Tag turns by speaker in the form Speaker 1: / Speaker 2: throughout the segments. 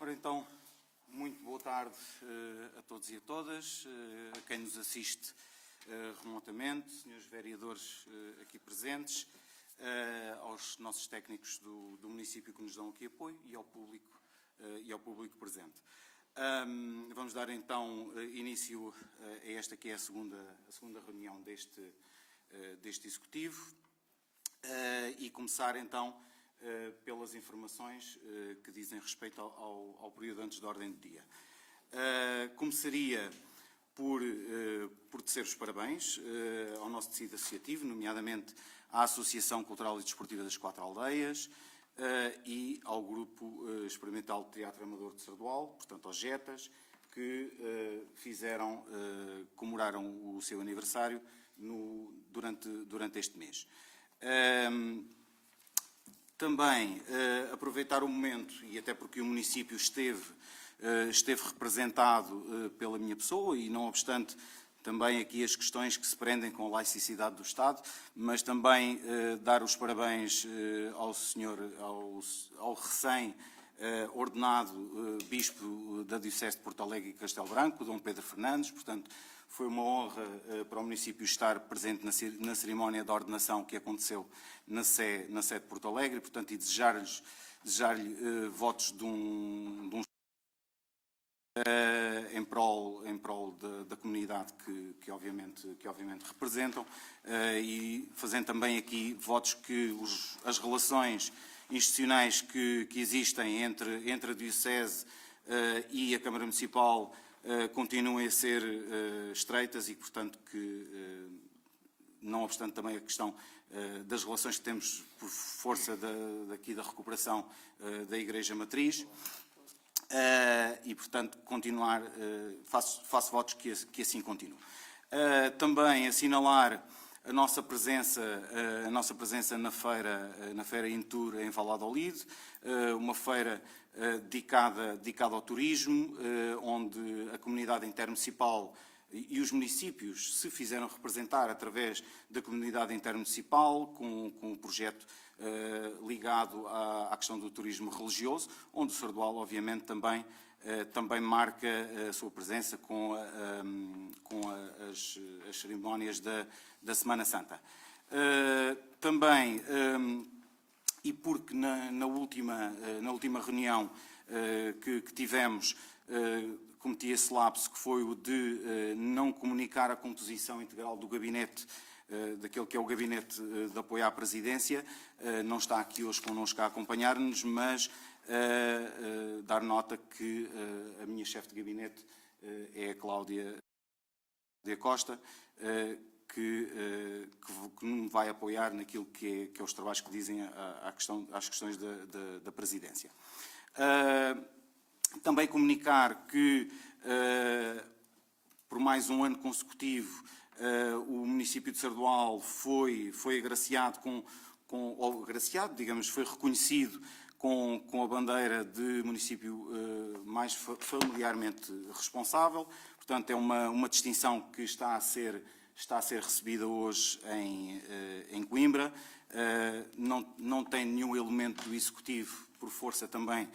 Speaker 1: Ora então, muito boa tarde a todos e a todas, a quem nos assiste remotamente, senhores vereadores aqui presentes, aos nossos técnicos do município que nos dão aqui apoio e ao público presente. Vamos dar então início a esta que é a segunda reunião deste Executivo e começar então pelas informações que dizem respeito ao período antes da ordem do dia. Começaria por tecer os parabéns ao nosso tecido associativo, nomeadamente à Associação Cultural e Desportiva das Quatro Aldeias e ao Grupo Experimental de Teatro Amador de Sardual, portanto aos Jetas, que comemoraram o seu aniversário durante este mês. Também aproveitar o momento, e até porque o município esteve representado pela minha pessoa, e não obstante também aqui as questões que se prendem com a laicidade do Estado, mas também dar os parabéns ao recém-ordenado Bispo da Diocese de Porto Alegre e Castelo Branco, Dom Pedro Fernandes. Portanto, foi uma honra para o município estar presente na cerimónia de ordenação que aconteceu na Sé de Porto Alegre, portanto, e desejar-lhe votos de um em prol da comunidade que obviamente representam, e fazendo também aqui votos que as relações institucionais que existem entre a Diocese e a Câmara Municipal continuem a ser estreitas e, portanto, que, não obstante também a questão das relações que temos por força daqui da recuperação da Igreja Matriz, e, portanto, continuar, faço votos que assim continue. Também assinalar a nossa presença na feira Intur em Valladolid, uma feira dedicada ao turismo, onde a comunidade intermunicipal e os municípios se fizeram representar através da comunidade intermunicipal com um projeto ligado à questão do turismo religioso, onde o Sardual, obviamente, também marca a sua presença com as cerimónias da Semana Santa. Também, e porque na última reunião que tivemos, cometi esse lapso, que foi o de não comunicar a composição integral do gabinete, daquele que é o gabinete de apoio à presidência. Não está aqui hoje connosco a acompanhar-nos, mas dar nota que a minha chefe de gabinete é a Cláudia Costa, que me vai apoiar naquilo que é os trabalhos que dizem às questões da presidência. Também comunicar que, por mais um ano consecutivo, o município de Sardual foi agraciado foi reconhecido com a bandeira de município mais familiarmente responsável. Portanto, é uma distinção que está a ser recebida hoje em Coimbra. Não tem nenhum elemento do Executivo por força também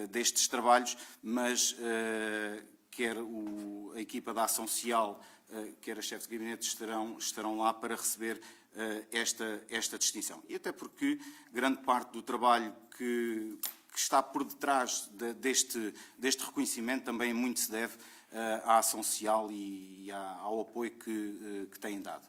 Speaker 1: destes trabalhos, mas quer a equipa da Ação Social, quer a chefe de gabinete estarão lá para receber esta distinção. E até porque grande parte do trabalho que está por detrás deste reconhecimento também muito se deve à Ação Social e ao apoio que têm dado.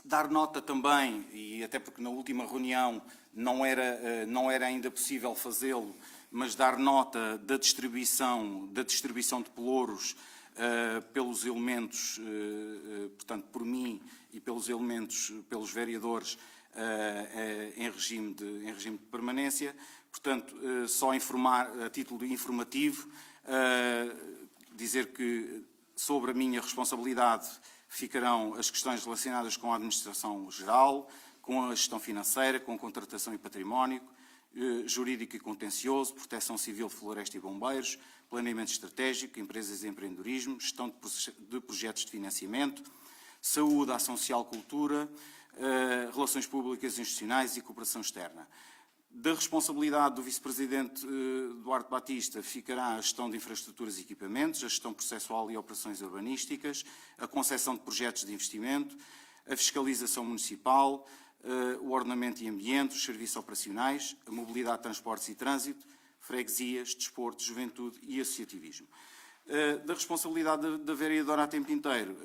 Speaker 1: Dar nota também, e até porque na última reunião não era ainda possível fazê-lo, mas dar nota da distribuição de pelouros pelos elementos, portanto, por mim e pelos vereadores em regime de permanência. Portanto, só informar, a título informativo, dizer que sobre a minha responsabilidade ficarão as questões relacionadas com a administração geral, com a gestão financeira, com a contratação e património, jurídico e contencioso, proteção civil, floresta e bombeiros, planeamento estratégico, empresas e empreendedorismo, gestão de projetos de financiamento, saúde, ação social, cultura, relações públicas institucionais e cooperação externa. Da responsabilidade do Vice-Presidente Duarte Batista ficará a gestão de infraestruturas e equipamentos, a gestão processual e operações urbanísticas, a concepção de projetos de investimento, a fiscalização municipal, o ordenamento e ambiente, os serviços operacionais, a mobilidade, transportes e trânsito, freguesias, desporto, juventude e associativismo. Da responsabilidade da vereadora a tempo inteiro,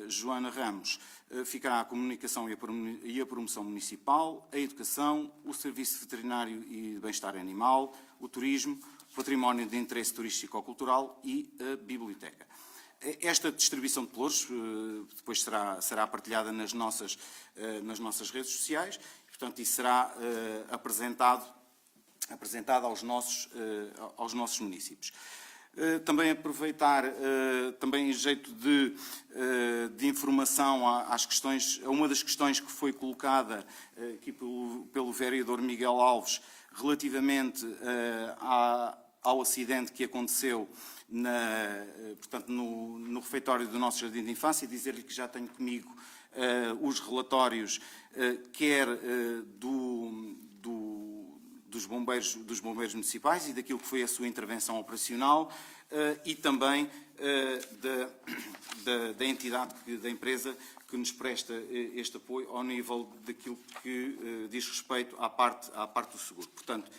Speaker 1: Joana Ramos, ficará a comunicação e a promoção municipal, a educação, o serviço veterinário e de bem-estar animal, o turismo, o património de interesse turístico-cultural e a biblioteca. Esta distribuição de pelouros depois será partilhada nas nossas redes sociais, e, portanto, isso será apresentado aos nossos municípios. Também aproveitar, também em jeito de informação às questões, a uma das questões que foi colocada aqui pelo vereador Miguel Alves, relativamente ao acidente que aconteceu portanto, no refeitório do nosso Jardim de Infância, dizer-lhe que já tenho comigo os relatórios, quer dos bombeiros municipais e daquilo que foi a sua intervenção operacional e também da entidade, da empresa que nos presta este apoio ao nível daquilo que diz respeito à parte do seguro. Portanto,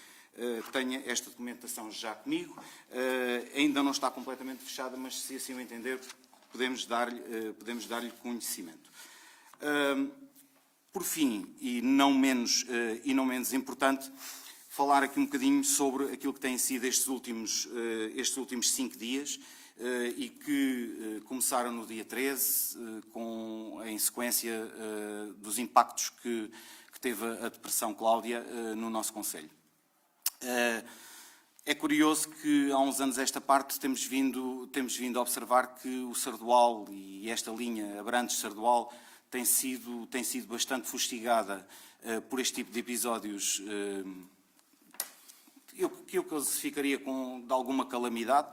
Speaker 1: tenha esta documentação já comigo, ainda não está completamente fechada, mas se assim o entender, podemos dar-lhe conhecimento. Por fim, e não menos importante, falar aqui um bocadinho sobre aquilo que têm sido estes últimos 5 dias e que começaram no dia 13, em sequência dos impactos que teve a Depressão Cláudia no nosso concelho. É curioso que há uns anos esta parte temos vindo a observar que o Sardual e esta linha Abrantes-Sardual tem sido bastante fustigada por este tipo de episódios que eu classificaria de alguma calamidade,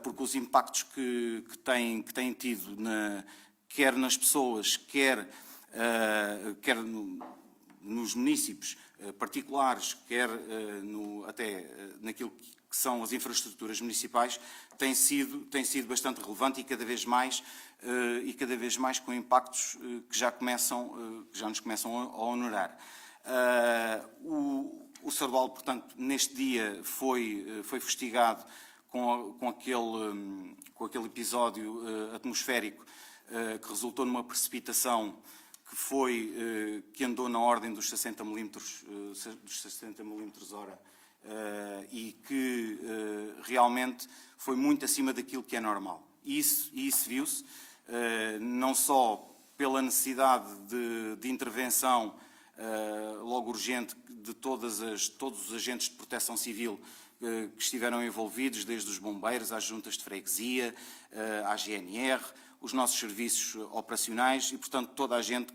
Speaker 1: porque os impactos que têm tido, quer nas pessoas, quer nos municípios particulares, quer até naquilo que são as infraestruturas municipais, tem sido bastante relevante e cada vez mais com impactos que já nos começam a onerar. O Sardual, portanto, neste dia foi fustigado com aquele episódio atmosférico que resultou numa precipitação que andou na ordem dos 60 milímetros hora e que realmente foi muito acima daquilo que é normal. E isso viu-se, não só pela necessidade de intervenção logo urgente de todos os agentes de proteção civil que estiveram envolvidos, desde os bombeiros às juntas de freguesia, à GNR, os nossos serviços operacionais e, portanto, toda a gente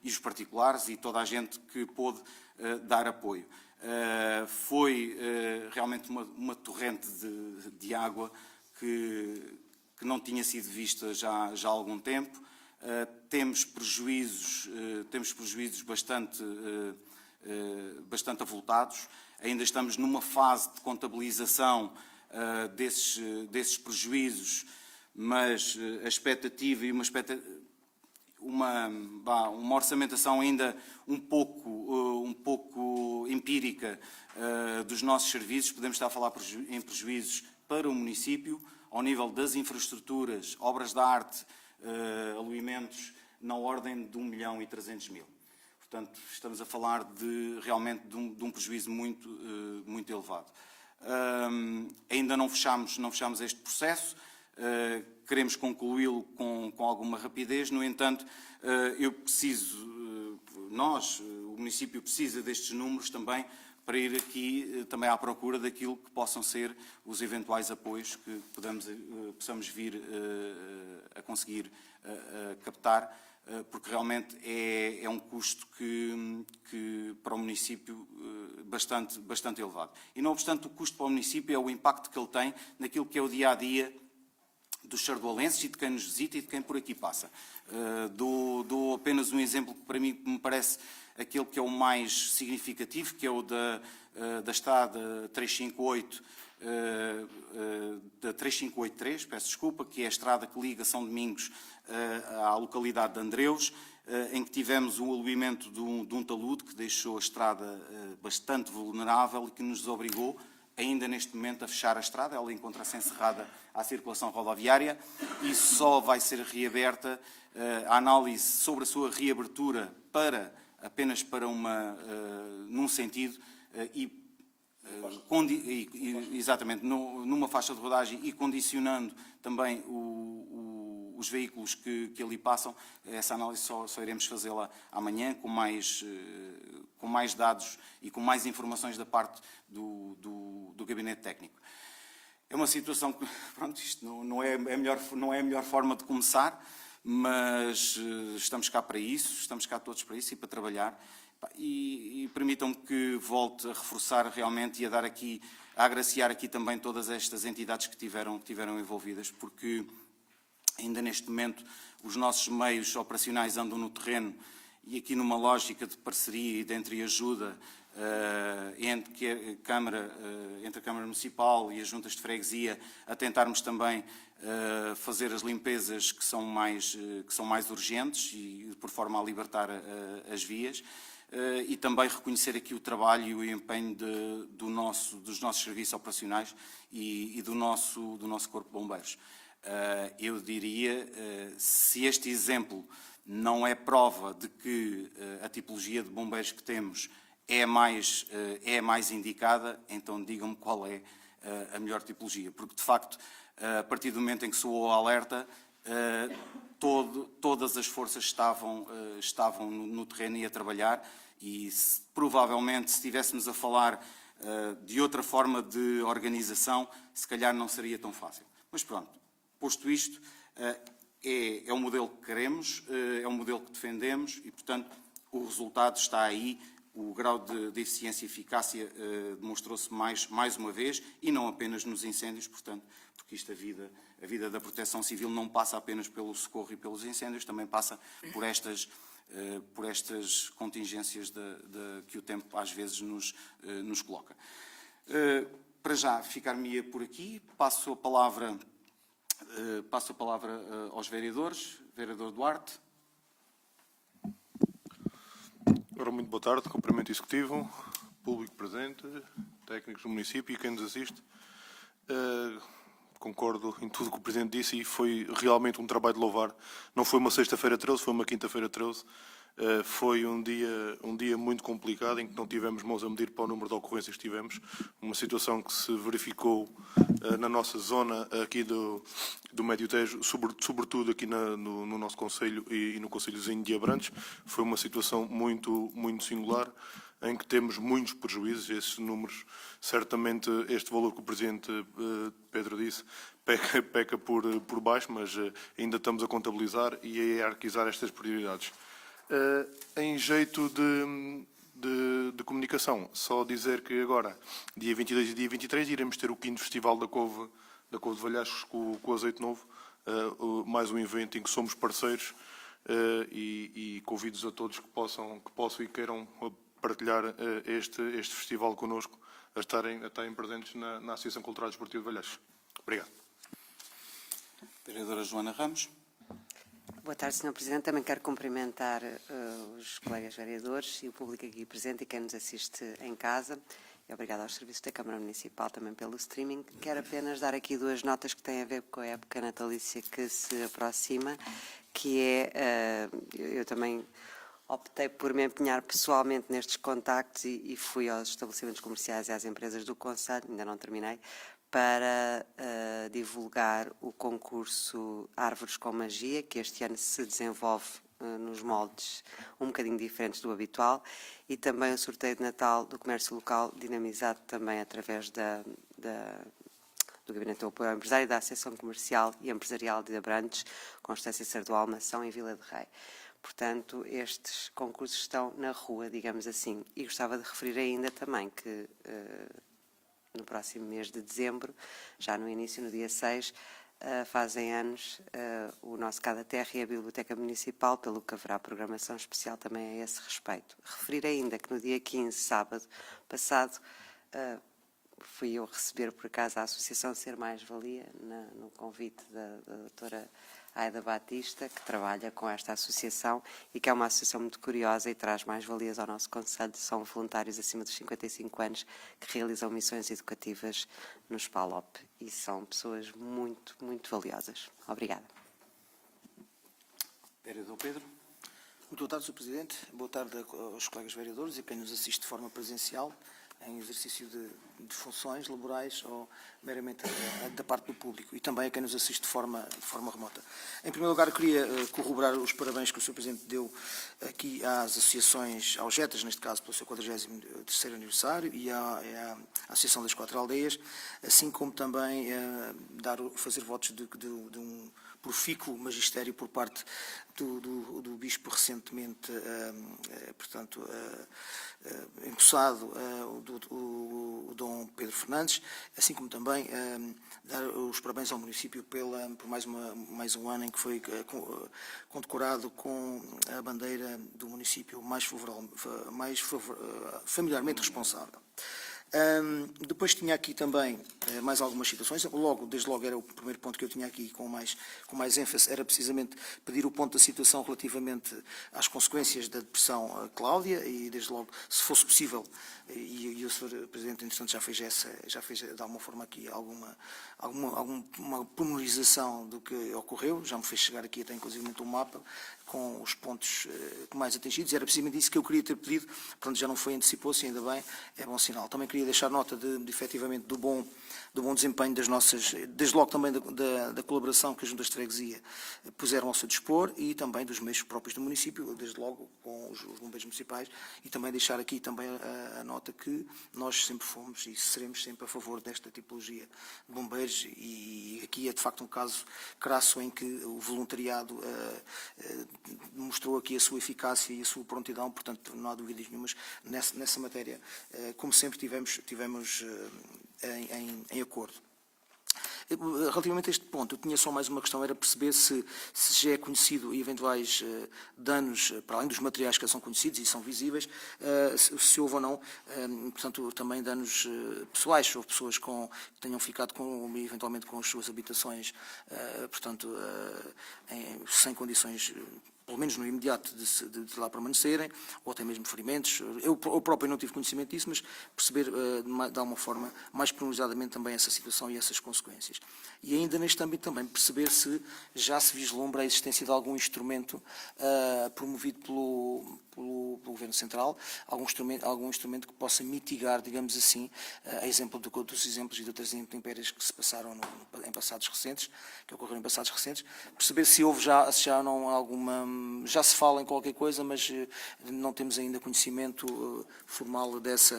Speaker 1: e os particulares e toda a gente que pôde dar apoio. Foi realmente uma torrente de água que não tinha sido vista já há algum tempo. Temos prejuízos bastante avultados. Ainda estamos numa fase de contabilização desses prejuízos, mas a expectativa e uma orçamentação ainda um pouco empírica dos nossos serviços. Podemos estar a falar em prejuízos para o município, ao nível das infraestruturas, obras de arte, aluimentos, na ordem de 1.300.000. Portanto, estamos a falar realmente de um prejuízo muito elevado. Ainda não fechamos este processo, queremos concluí-lo com alguma rapidez. No entanto, o município precisa destes números também para ir aqui também à procura daquilo que possam ser os eventuais apoios que possamos vir a conseguir captar, porque realmente é um custo que para o município bastante elevado. E não obstante o custo para o município, é o impacto que ele tem naquilo que é o dia-a-dia dos sardualenses e de quem nos visita e de quem por aqui passa. Dou apenas um exemplo que para mim me parece aquele que é o mais significativo, que é o da estrada 358, da 3583, peço desculpa, que é a estrada que liga São Domingos à localidade de Andreus, em que tivemos o alojamento de um talude que deixou a estrada bastante vulnerável e que nos obrigou, ainda neste momento, a fechar a estrada. Ela encontra-se encerrada à circulação rodoviária e só vai ser reaberta a análise sobre a sua reabertura apenas para num sentido exatamente, numa faixa de rodagem e condicionando também os veículos que ali passam. Essa análise só iremos fazê-la amanhã, com mais dados e com mais informações da parte do Gabinete Técnico. É uma situação que, pronto, isto não é a melhor forma de começar, mas estamos cá para isso, estamos cá todos para isso e para trabalhar. E permitam-me que volte a reforçar realmente e a agraciar aqui também todas estas entidades que tiveram envolvidas, porque ainda neste momento os nossos meios operacionais andam no terreno e aqui numa lógica de parceria e de entreajuda entre a Câmara Municipal e as juntas de freguesia, a tentarmos também fazer as limpezas que são mais urgentes e por forma a libertar as vias. E também reconhecer aqui o trabalho e o empenho dos nossos serviços operacionais e do nosso Corpo de Bombeiros. Eu diria, se este exemplo não é prova de que a tipologia de bombeiros que temos é a mais indicada, então digam-me qual é a melhor tipologia. Porque, de facto, a partir do momento em que soou o alerta, todas as forças estavam no terreno e a trabalhar, e provavelmente, se estivéssemos a falar de outra forma de organização, se calhar não seria tão fácil. Mas pronto, posto isto, é o modelo que queremos, é o modelo que defendemos e, portanto, o resultado está aí. O grau de eficiência e eficácia demonstrou-se mais uma vez, e não apenas nos incêndios, portanto, porque isto, a vida da proteção civil não passa apenas pelo socorro e pelos incêndios, também passa por estas contingências que o tempo às vezes nos coloca. Para já, ficar-me-ia por aqui. Passo a palavra aos vereadores. Vereador Duarte.
Speaker 2: Ora, muito boa tarde, cumprimento executivo, público presente, técnicos do município e quem nos assiste. Concordo em tudo o que o Presidente disse e foi realmente um trabalho de louvar. Não foi uma sexta-feira 13, foi uma quinta-feira 13. Foi um dia muito complicado, em que não tivemos mãos a medir para o número de ocorrências que tivemos. Uma situação que se verificou na nossa zona aqui do Médio Tejo, sobretudo aqui no nosso concelho e no concelhozinho de Abrantes. Foi uma situação muito singular, em que temos muitos prejuízos. Esses números, certamente este valor que o Presidente Pedro disse, peca por baixo, mas ainda estamos a contabilizar e a hierarquizar estas prioridades. Em jeito de comunicação, só dizer que agora, dia 22 e dia 23, iremos ter o 5º Festival da Couve de Valhascos com o Azeite Novo, mais um evento em que somos parceiros, e convido-os a todos que possam e queiram partilhar este festival connosco, a estarem presentes na Associação Cultural e Desportiva de Valhascos. Obrigado.
Speaker 1: Vereadora Joana Ramos.
Speaker 3: Boa tarde, Sr. Presidente. Também quero cumprimentar os colegas vereadores e o público aqui presente e quem nos assiste em casa. E obrigada aos serviços da Câmara Municipal também pelo streaming. Quero apenas dar aqui 2 notas que têm a ver com a época natalícia que se aproxima, que é, eu também optei por me empenhar pessoalmente nestes contactos e fui aos estabelecimentos comerciais e às empresas do Conselho, ainda não terminei, para divulgar o concurso Árvores com Magia, que este ano se desenvolve nos moldes um bocadinho diferentes do habitual, e também o sorteio de Natal do comércio local, dinamizado também através do Gabinete de Apoio ao Empresário e da Associação Comercial e Empresarial de Abrantes, Constância Sardo Almação, em Vila de Rei. Portanto, estes concursos estão na rua, digamos assim. E gostava de referir ainda também que no próximo mês de dezembro, já no início, no dia 6, fazem anos o nosso Cada Terra e a Biblioteca Municipal, pelo que haverá programação especial também a esse respeito. Referir ainda que no dia 15, sábado passado, fui eu receber por acaso a Associação Ser Mais Valia, no convite da doutora Aida Batista, que trabalha com esta associação e que é uma associação muito curiosa e traz mais valias ao nosso concelho. São voluntários acima dos 55 anos que realizam missões educativas no SPALOP e são pessoas muito, muito valiosas. Obrigada.
Speaker 1: Vereador Pedro.
Speaker 4: Muito boa tarde, Sr. Presidente. Boa tarde aos colegas vereadores e a quem nos assiste de forma presencial em exercício de funções laborais ou meramente da parte do público e também a quem nos assiste de forma remota. Em primeiro lugar, eu queria corroborar os parabéns que o Sr. Presidente deu aqui às associações, aos JETAs, neste caso, pelo seu 43º aniversário e à Associação das 4 Aldeias, assim como também fazer votos de um profícuo magistério por parte do Bispo recentemente, empossado, o Dom Pedro Fernandes, assim como também dar os parabéns ao município por mais um ano em que foi condecorado com a bandeira do município mais familiarmente responsável. Depois tinha aqui também mais algumas situações. Desde logo era o primeiro ponto que eu tinha aqui com mais ênfase, era precisamente pedir o ponto da situação relativamente às consequências da depressão Cláudia e desde logo, se fosse possível, e o Sr. Presidente, entretanto, já fez de alguma forma aqui alguma pormenorização do que ocorreu, já me fez chegar aqui até inclusive um mapa com os pontos mais atingidos, era precisamente isso que eu queria ter pedido, portanto já não foi, antecipou-se, ainda bem, é bom sinal. Também queria deixar nota efetivamente do bom desempenho das nossas, desde logo também da colaboração que as juntas de freguesia puseram ao seu dispor e também dos meios próprios do município, desde logo com os bombeiros municipais, e também deixar aqui também a nota que nós sempre fomos e seremos sempre a favor desta tipologia de bombeiros e aqui é de facto um caso crasso em que o voluntariado mostrou aqui a sua eficácia e a sua prontidão, portanto não há dúvidas nenhumas nessa matéria, como sempre tivemos em acordo. Relativamente a este ponto, eu tinha só mais uma questão, era perceber se já é conhecido eventuais danos, para além dos materiais que são conhecidos e são visíveis, se houve ou não, portanto, também danos pessoais, ou pessoas que tenham ficado eventualmente com as suas habitações, portanto, sem condições, pelo menos no imediato, de lá permanecerem, ou até mesmo ferimentos. Eu próprio não tive conhecimento disso, mas perceber de alguma forma mais pormenorizadamente também essa situação e essas consequências. E ainda neste âmbito também perceber se já se vislumbra a existência de algum instrumento promovido pelo Governo Central, algum instrumento que possa mitigar, digamos assim, a exemplo dos exemplos e de outras intempéries que se passaram em passados recentes, que ocorreram em passados recentes, perceber se houve já não alguma, já se fala em qualquer coisa, mas não temos ainda conhecimento formal desse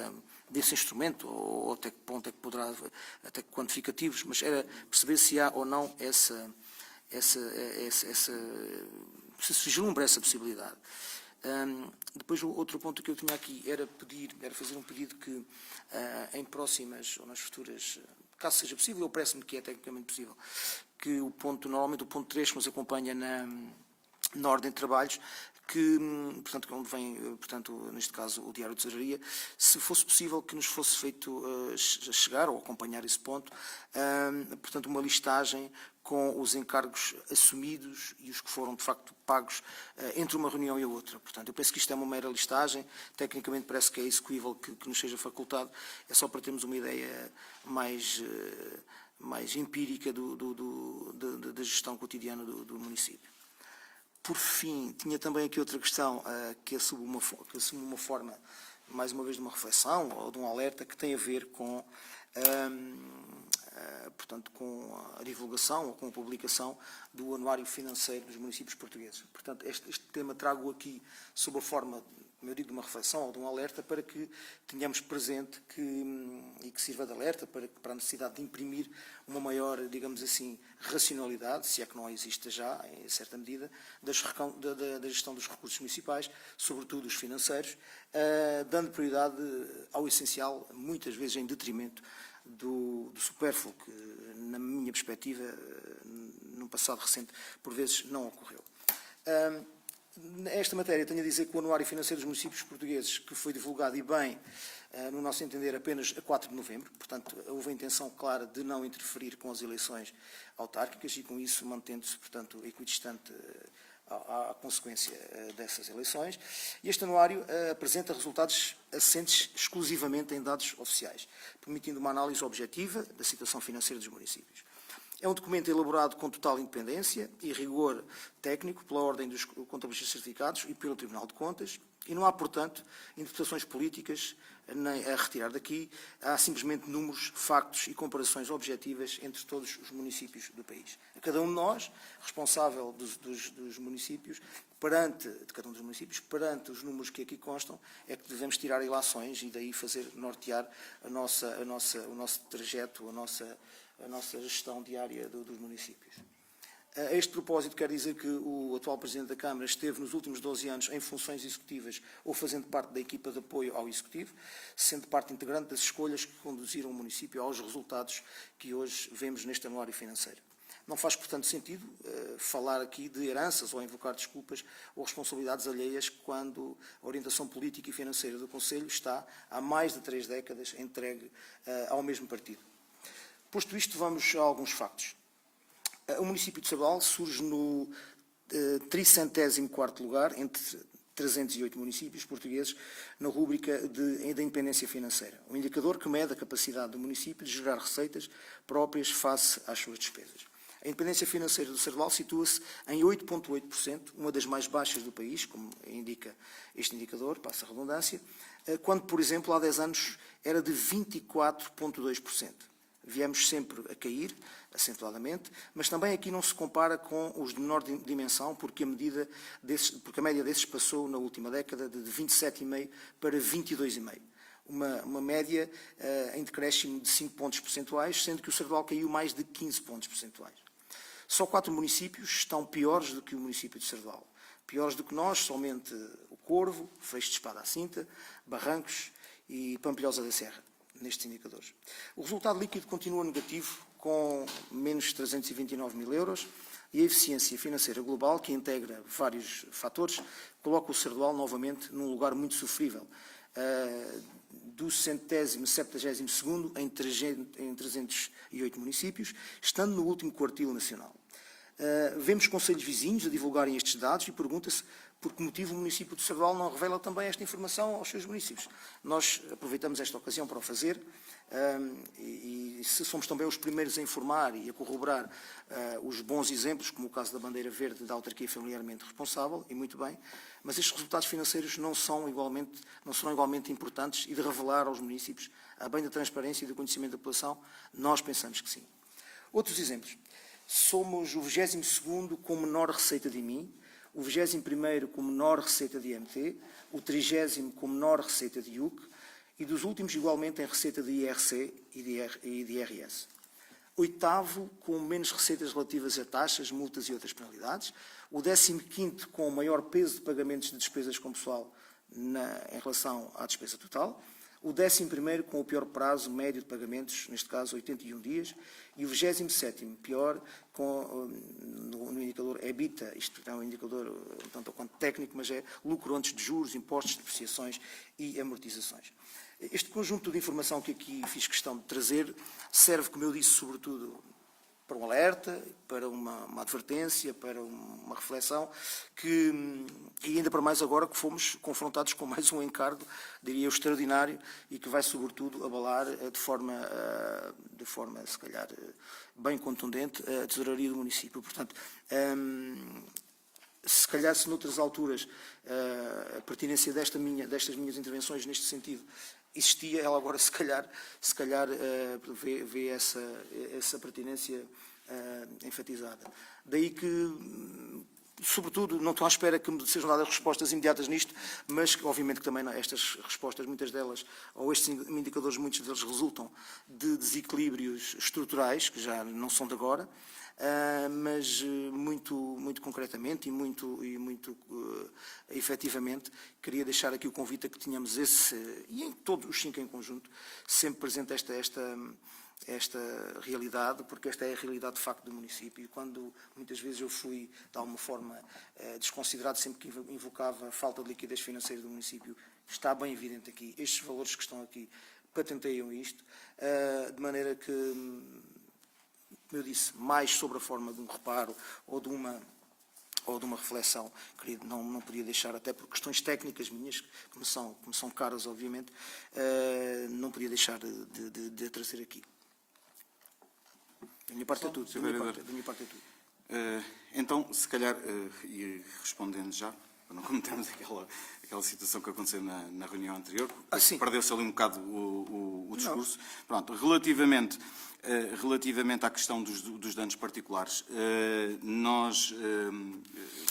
Speaker 4: instrumento, ou até que ponto é que poderá, até que quantificativos, mas era perceber se há ou não se vislumbra essa possibilidade. Depois, o outro ponto que eu tinha aqui era fazer um pedido que em próximas ou nas futuras, caso seja possível, eu parece-me que é tecnicamente possível, que normalmente o ponto 3 que nos acompanha na ordem de trabalhos, que, portanto, onde vem, portanto, neste caso, o Diário de Tesouraria, se fosse possível que nos fosse feito chegar ou acompanhar esse ponto, portanto, uma listagem com os encargos assumidos e os que foram, de facto, pagos entre uma reunião e a outra. Portanto, eu penso que isto é uma mera listagem, tecnicamente parece que é execuível que nos seja facultado, é só para termos uma ideia mais empírica da gestão cotidiana do município. Por fim, tinha também aqui outra questão que assume uma forma, mais uma vez, de uma reflexão ou de um alerta que tem a ver com, portanto, com a divulgação ou com a publicação do anuário financeiro dos municípios portugueses. Portanto, este tema trago aqui sob a forma, como eu digo, de uma reflexão ou de um alerta para que tenhamos presente e que sirva de alerta para a necessidade de imprimir uma maior, digamos assim, racionalidade, se é que não existe já, em certa medida, da gestão dos recursos municipais, sobretudo os financeiros, dando prioridade ao essencial, muitas vezes em detrimento do supérfluo, que, na minha perspectiva, passado recente, por vezes, não ocorreu. Esta matéria, tenho a dizer que o Anuário Financeiro dos Municípios Portugueses, que foi divulgado, e bem, no nosso entender, apenas a 4 de novembro, portanto, houve a intenção clara de não interferir com as eleições autárquicas e, com isso, mantendo-se, portanto, equidistante à consequência dessas eleições. E este anuário apresenta resultados assentes exclusivamente em dados oficiais, permitindo uma análise objetiva da situação financeira dos municípios. É um documento elaborado com total independência e rigor técnico pela Ordem dos Contabilistas Certificados e pelo Tribunal de Contas, e não há, portanto, interpretações políticas nem a retirar daqui. Há simplesmente números, factos e comparações objetivas entre todos os municípios do país. A cada um de nós, responsável dos municípios, perante os números que aqui constam, é que devemos tirar ilações e daí fazer nortear o nosso trajeto, a nossa gestão diária dos municípios. A este propósito, quero dizer que o atual Presidente da Câmara esteve nos últimos 12 anos em funções executivas ou fazendo parte da equipa de apoio ao Executivo, sendo parte integrante das escolhas que conduziram o município aos resultados que hoje vemos neste anuário financeiro. Não faz, portanto, sentido falar aqui de heranças ou invocar desculpas ou responsabilidades alheias quando a orientação política e financeira do Conselho está há mais de 3 décadas entregue ao mesmo partido. Posto isto, vamos a alguns factos. O município de Sabadell surge no 304º lugar, entre 308 municípios portugueses, na rúbrica da independência financeira, um indicador que mede a capacidade do município de gerar receitas próprias face às suas despesas. A independência financeira do Sabadell situa-se em 8,8%, uma das mais baixas do país, como indica este indicador, passa a redundância, quando, por exemplo, há 10 anos era de 24,2%. Viemos sempre a cair, acentuadamente, mas também aqui não se compara com os de menor dimensão, porque a média desses passou, na última década, de 27,5% para 22,5%. Uma média em decréscimo de 5 pontos percentuais, sendo que o Sabadell caiu mais de 15 pontos percentuais. Só 4 municípios estão piores do que o município de Sabadell. Piores do que nós, somente o Corvo, Freixo de Espada à Cinta, Barrancos e Pampilhosa da Serra, nestes indicadores. O resultado líquido continua negativo, com menos 329 mil euros, e a eficiência financeira global, que integra vários fatores, coloca o Sabadell novamente num lugar muito sofrível, do 172º em 308 municípios, estando no último quartil nacional. Vemos concelhos vizinhos a divulgarem estes dados e pergunta-se por que motivo o município de Sabadell não revela também esta informação aos seus municípios. Nós aproveitamos esta ocasião para o fazer e se somos também os primeiros a informar e a corroborar os bons exemplos, como o caso da bandeira verde da autarquia familiarmente responsável, e muito bem, mas estes resultados financeiros não serão igualmente importantes e de revelar aos municípios, a bem da transparência e do conhecimento da população, nós pensamos que sim. Outros exemplos. Somos o 22º com menor receita de IMI, o 21º com menor receita de IMT, o 30º com menor receita de IUC e dos últimos igualmente em receita de IRC e de IRS. 8º com menos receitas relativas a taxas, multas e outras penalidades, o 15º com o maior peso de pagamentos de despesas com pessoal em relação à despesa total, o 11º com o pior prazo médio de pagamentos, neste caso 81 dias, e o 27º pior no indicador EBITDA, isto é um indicador tanto quanto técnico, mas é lucro antes de juros, impostos, depreciações e amortizações. Este conjunto de informação que aqui fiz questão de trazer serve, como eu disse, sobretudo para um alerta, para uma advertência, para uma reflexão, e ainda para mais agora que fomos confrontados com mais um encargo, diria eu, extraordinário, e que vai, sobretudo, abalar de forma se calhar, bem contundente, a tesouraria do município. Portanto, se calhar, se noutras alturas a pertinência destas minhas intervenções neste sentido existia, ela agora se calhar vê essa pertinência enfatizada. Daí que, sobretudo, não estou à espera que me sejam dadas respostas imediatas nisto, mas obviamente que também estas respostas, muitas delas, ou estes indicadores, muitos deles resultam de desequilíbrios estruturais, que já não são de agora, mas muito concretamente e muito efetivamente queria deixar aqui o convite a que tenhamos esse, e em todos os 5 em conjunto, sempre presente esta realidade, porque esta é a realidade de facto do município. E quando muitas vezes eu fui, de alguma forma, desconsiderado sempre que invocava a falta de liquidez financeira do município, está bem evidente aqui. Estes valores que estão aqui patenteiam isto, de maneira que, como eu disse, mais sobre a forma de um reparo ou de uma reflexão, não podia deixar, até por questões técnicas minhas, que me são caras, obviamente, não podia deixar de a trazer aqui. Da minha parte é tudo.
Speaker 1: Então, se calhar, e respondendo já, para não cometermos aquela situação que aconteceu na reunião anterior, perdeu-se ali um bocado o discurso. Pronto, relativamente à questão dos danos particulares,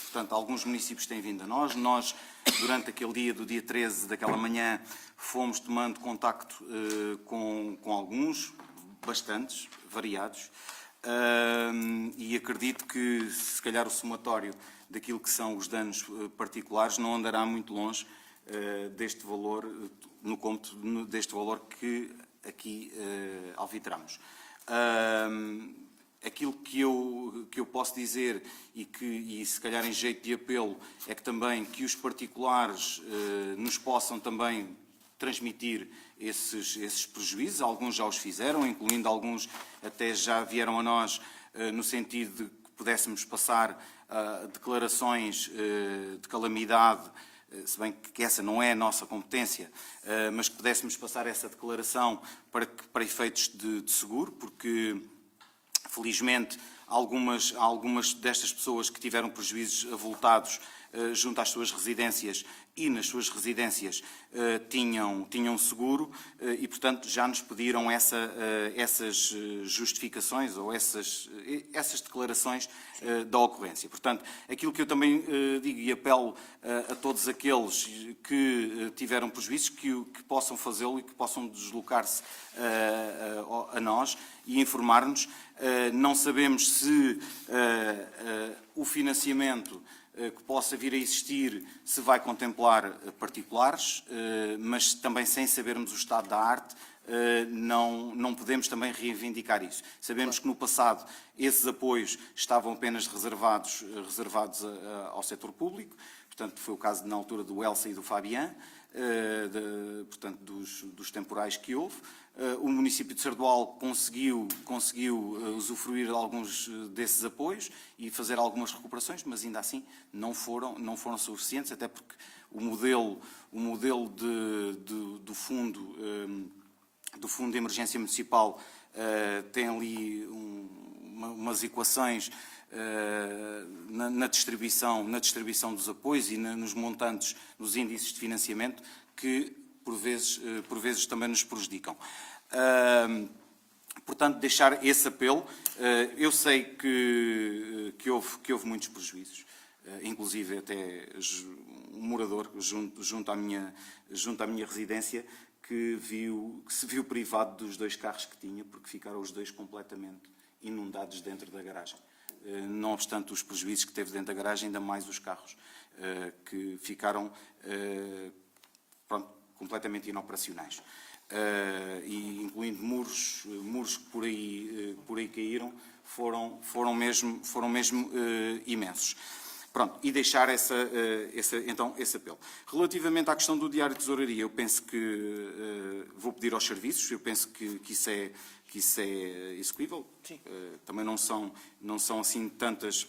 Speaker 1: portanto, alguns municípios têm vindo a nós, durante aquele dia, do dia 13, daquela manhã, fomos tomando contacto com alguns, bastantes, variados, e acredito que, se calhar, o somatório daquilo que são os danos particulares não andará muito longe deste valor, no cômputo deste valor que aqui alvitramos. Aquilo que eu posso dizer e se calhar em jeito de apelo é que também que os particulares nos possam também transmitir esses prejuízos. Alguns já os fizeram, incluindo alguns até já vieram a nós no sentido de que pudéssemos passar declarações de calamidade, se bem que essa não é a nossa competência, mas que pudéssemos passar essa declaração para efeitos de seguro, porque, felizmente, algumas destas pessoas que tiveram prejuízos avultados junto às suas residências e nas suas residências tinham seguro e, portanto, já nos pediram essas justificações ou essas declarações da ocorrência. Portanto, aquilo que eu também digo e apelo a todos aqueles que tiveram prejuízos, que possam fazê-lo e que possam deslocar-se a nós e informar-nos. Não sabemos se o financiamento que possa vir a existir se vai contemplar particulares, mas também sem sabermos o estado da arte, não podemos também reivindicar isso. Sabemos que no passado esses apoios estavam apenas reservados ao setor público, portanto foi o caso na altura do Elsa e do Fabian, portanto dos temporais que houve. O município de Sardual conseguiu usufruir de alguns desses apoios e fazer algumas recuperações, mas ainda assim não foram suficientes, até porque o modelo do fundo de emergência municipal tem ali umas equações na distribuição dos apoios e nos montantes, nos índices de financiamento, que por vezes também nos prejudicam. Portanto, deixar esse apelo. Eu sei que houve muitos prejuízos, inclusive até um morador junto à minha residência que se viu privado dos 2 carros que tinha, porque ficaram os 2 completamente inundados dentro da garagem. Não obstante os prejuízos que teve dentro da garagem, ainda mais os carros que ficaram completamente inoperacionais. E incluindo muros que por aí caíram, foram mesmo imensos. Pronto, e deixar então esse apelo. Relativamente à questão do Diário de Tesouraria, eu penso que vou pedir aos serviços, eu penso que isso é execuível. Também não são assim tantos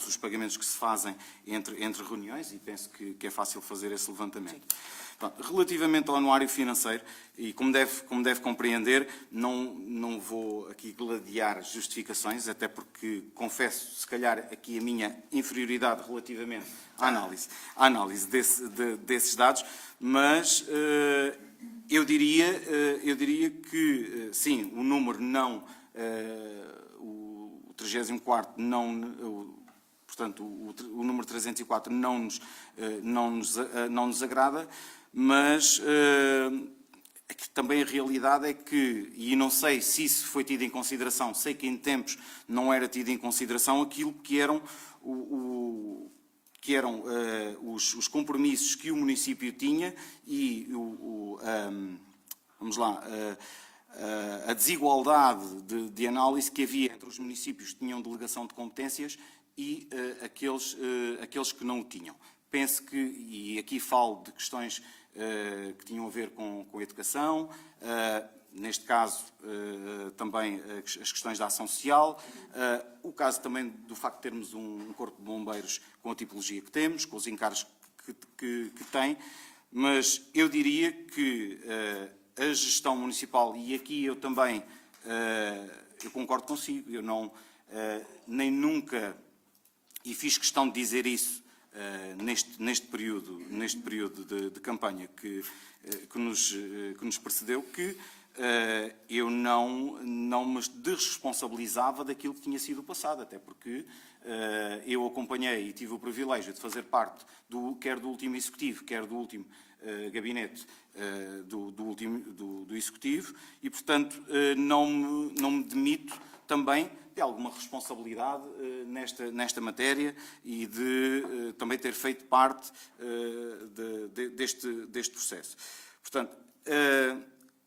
Speaker 1: os pagamentos que se fazem entre reuniões e penso que é fácil fazer esse levantamento. Pronto, relativamente ao anuário financeiro, e como deve compreender, não vou aqui gladiar justificações, até porque confesso, se calhar, aqui a minha inferioridade relativamente à análise desses dados, mas eu diria que, sim, o número não... o 34º não... Portanto, o número 304 não nos agrada, mas também a realidade é que, e não sei se isso foi tido em consideração, sei que em tempos não era tido em consideração aquilo que eram os compromissos que o município tinha e vamos lá, a desigualdade de análise que havia entre os municípios que tinham delegação de competências e aqueles que não o tinham. Penso que, e aqui falo de questões que tinham a ver com a educação, neste caso também as questões da ação social, o caso também do facto de termos um corpo de bombeiros com a tipologia que temos, com os encargos que tem, mas eu diria que a gestão municipal, e aqui eu também eu concordo consigo, eu não, nem nunca, e fiz questão de dizer isso neste período de campanha que nos precedeu, que eu não me desresponsabilizava daquilo que tinha sido o passado, até porque eu acompanhei e tive o privilégio de fazer parte quer do último executivo, quer do último gabinete do executivo, e portanto não me demito também de alguma responsabilidade nesta matéria e de também ter feito parte deste processo. Portanto,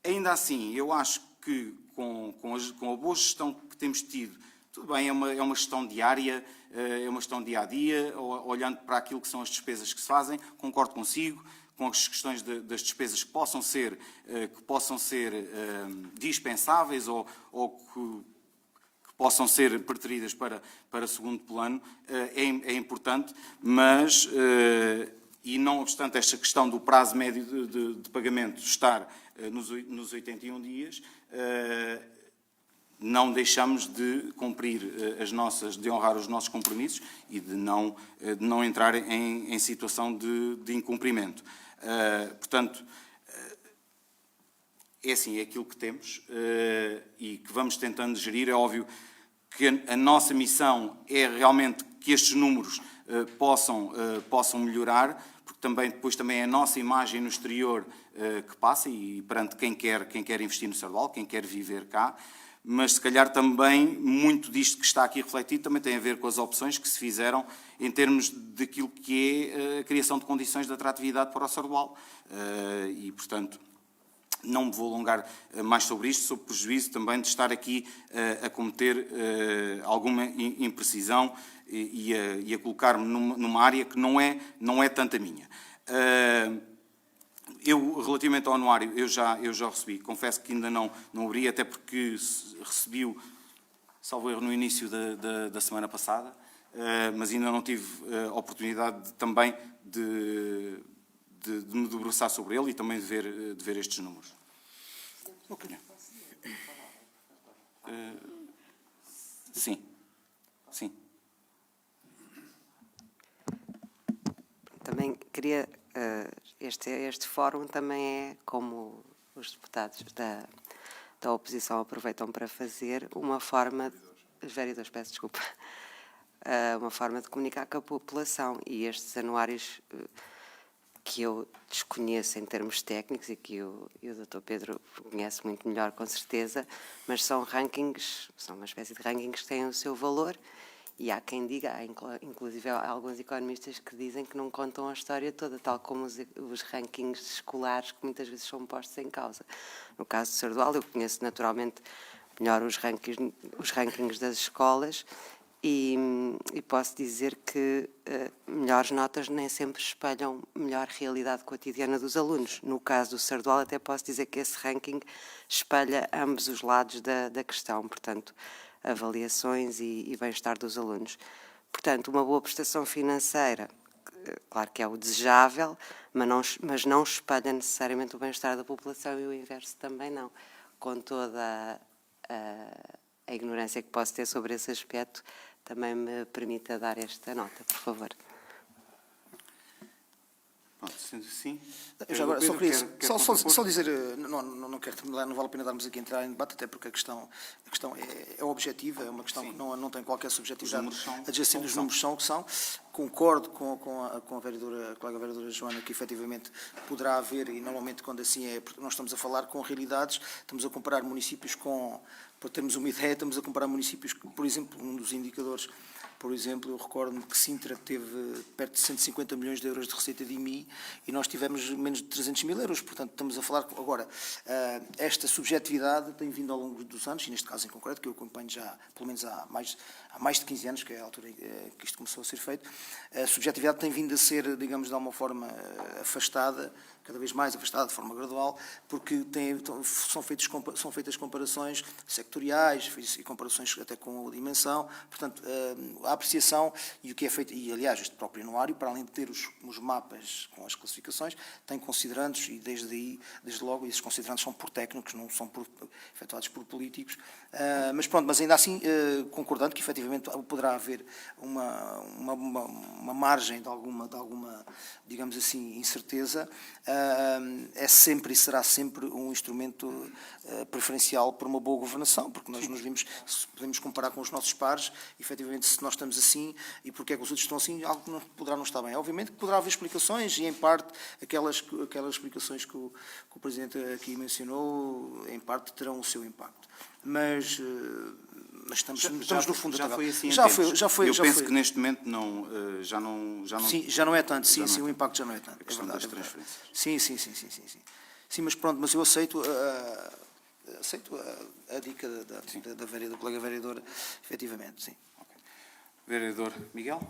Speaker 1: ainda assim, eu acho que com a boa gestão que temos tido, tudo bem, é uma gestão diária, é uma gestão dia-a-dia, olhando para aquilo que são as despesas que se fazem, concordo consigo, com as questões das despesas que possam ser dispensáveis ou que possam ser preteridas para segundo plano, é importante, mas, e não obstante esta questão do prazo médio de pagamento estar nos 81 dias, não deixamos de cumprir de honrar os nossos compromissos e de não entrar em situação de incumprimento. Portanto, é assim, é aquilo que temos e que vamos tentando gerir. É óbvio que a nossa missão é realmente que estes números possam melhorar, porque depois também é a nossa imagem no exterior que passa e perante quem quer investir no Sardual, quem quer viver cá, mas se calhar também muito disto que está aqui refletido também tem a ver com as opções que se fizeram em termos daquilo que é a criação de condições de atratividade para o Sardual. E, portanto, não me vou alongar mais sobre isto, sob prejuízo também de estar aqui a cometer alguma imprecisão e a colocar-me numa área que não é tanto a minha. Eu, relativamente ao anuário, eu já recebi, confesso que ainda não abri, até porque recebi-o, salvo erro, no início da semana passada, mas ainda não tive a oportunidade também de me debruçar sobre ele e também de ver estes números. Okay. Sim.
Speaker 3: Também queria... Este fórum também é, como os deputados da oposição aproveitam para fazer, uma forma... Os vereadores, peço desculpa. Uma forma de comunicar com a população. E estes anuários que eu desconheço em termos técnicos e que o Dr. Pedro conhece muito melhor, com certeza, mas são rankings, são uma espécie de rankings que têm o seu valor. E há quem diga, inclusive há alguns economistas que dizem que não contam a história toda, tal como os rankings escolares que muitas vezes são postos em causa. No caso do Sardual, eu conheço naturalmente melhor os rankings das escolas e posso dizer que melhores notas nem sempre espelham melhor realidade cotidiana dos alunos. No caso do Sardual, até posso dizer que esse ranking espelha ambos os lados da questão, portanto, avaliações e bem-estar dos alunos. Portanto, uma boa prestação financeira, claro que é o desejável, mas não espelha necessariamente o bem-estar da população e o inverso também não. Com toda a ignorância que posso ter sobre esse aspecto, também me permita dar esta nota, por favor.
Speaker 1: Sendo assim,
Speaker 4: já agora, só queria só dizer, não quero terminar, não vale a pena darmos aqui a entrar em debate, até porque a questão é objetiva, é uma questão que não tem qualquer subjetividade adjacente, os números são o que são. concordo com a colega vereadora Joana que efetivamente poderá haver, e normalmente quando assim é, porque nós estamos a falar com realidades, estamos a comparar municípios para termos uma ideia, estamos a comparar municípios, por exemplo, um dos indicadores, por exemplo, eu recordo-me que Sintra teve perto de 150 milhões de euros de receita de IMI e nós tivemos menos de 300 mil euros, portanto estamos a falar agora, esta subjetividade tem vindo ao longo dos anos, e neste caso em concreto, que eu acompanho já pelo menos há mais de 15 anos, que é a altura que isto começou a ser feito, a subjetividade tem vindo a ser, digamos, de alguma forma afastada, cada vez mais afastada, de forma gradual, porque são feitas comparações sectoriais e comparações até com a dimensão, portanto, a apreciação e o que é feito, e aliás, este próprio anuário, para além de ter os mapas com as classificações, tem considerandos, e desde logo, esses considerandos são por técnicos, não são efetuados por políticos, mas pronto, mas ainda assim, concordando que efetivamente poderá haver uma margem de alguma, digamos assim, incerteza, é sempre e será sempre um instrumento preferencial para uma boa governação, porque nós nos vimos, se podemos comparar com os nossos pares, efetivamente, se nós estamos assim e porque é que os outros estão assim, algo que poderá não estar bem. Obviamente que poderá haver explicações e, em parte, aquelas explicações que o Presidente aqui mencionou, em parte, terão o seu impacto. Mas estamos no fundo
Speaker 1: já
Speaker 4: da
Speaker 1: foi assim.
Speaker 4: já foi.
Speaker 1: Eu penso que neste momento já não.
Speaker 4: Sim, já não é tanto. Sim, o impacto já não é tanto.
Speaker 1: A questão das transferências.
Speaker 4: Sim. Sim, mas pronto, mas eu aceito a dica da colega vereadora, efetivamente, sim.
Speaker 1: Okay. Vereador Miguel.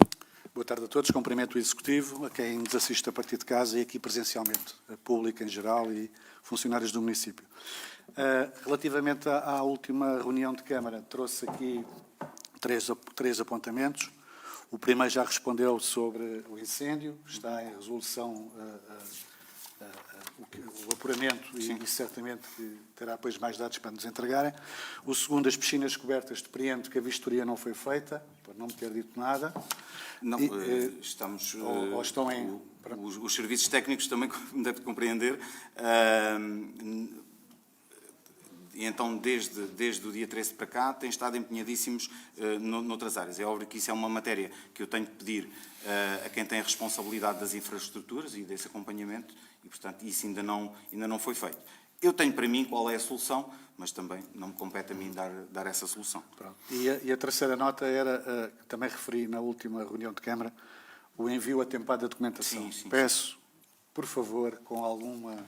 Speaker 5: Boa tarde a todos. Cumprimento o Executivo, a quem nos assiste a partir de casa e aqui presencialmente, a público em geral e funcionários do município. Relativamente à última reunião de Câmara, trouxe aqui três apontamentos. O primeiro já respondeu sobre o incêndio, está em resolução o apuramento e certamente que terá depois mais dados para nos entregarem. O segundo, as piscinas cobertas, depreendo que a vistoria não foi feita, por não me ter dito nada.
Speaker 1: Não, estamos...
Speaker 5: Ou estão em...
Speaker 1: Os serviços técnicos também, como deve compreender, e então desde o dia 13 para cá têm estado empenhadíssimos noutras áreas. É óbvio que isso é uma matéria que eu tenho que pedir a quem tem a responsabilidade das infraestruturas e desse acompanhamento e, portanto, isso ainda não foi feito. Eu tenho para mim qual é a solução, mas também não me compete a mim dar essa solução.
Speaker 5: Pronto. E a terceira nota era, também referi na última reunião de Câmara, o envio atempada da documentação.
Speaker 1: Sim.
Speaker 5: Peço, por favor, com alguma